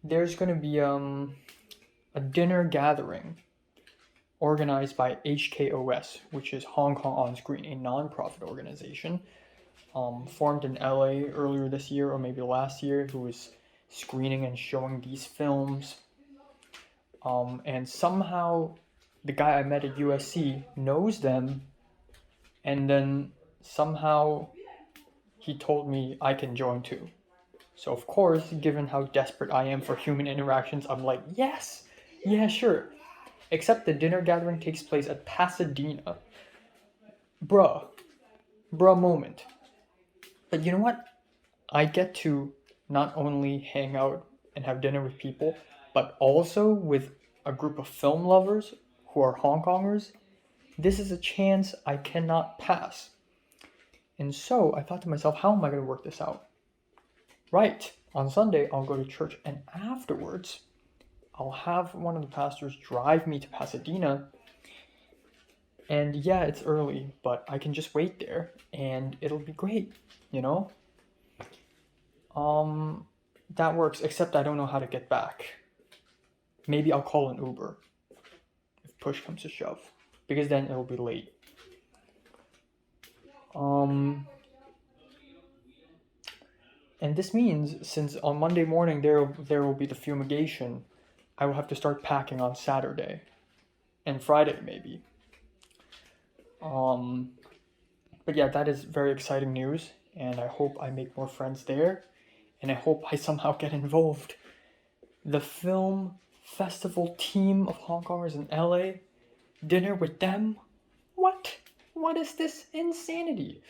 there's gonna be a dinner gathering organized by HKOS, which is Hong Kong On Screen, a non-profit organization formed in LA earlier this year or maybe last year, who is screening and showing these films. And somehow the guy I met at USC knows them, and then somehow he told me I can join too. So of course, given how desperate I am for human interactions, I'm like, yes, yeah, sure. Except the dinner gathering takes place at Pasadena. Bruh. Bruh moment. But you know what? I get to not only hang out and have dinner with people, but also with a group of film lovers who are Hong Kongers. This is a chance I cannot pass. And so I thought to myself, how am I going to work this out? Right, on Sunday, I'll go to church, and afterwards, I'll have one of the pastors drive me to Pasadena. And yeah, it's early, but I can just wait there, and it'll be great, you know? That works, except I don't know how to get back. Maybe I'll call an Uber if push comes to shove, because then it'll be late. And this means, since on Monday morning there will be the fumigation, I will have to start packing on Saturday and Friday maybe. But yeah, that is very exciting news, and I hope I make more friends there, and I hope I somehow get involved. The film festival team of Hong Kongers in LA, dinner with them? What? What is this insanity?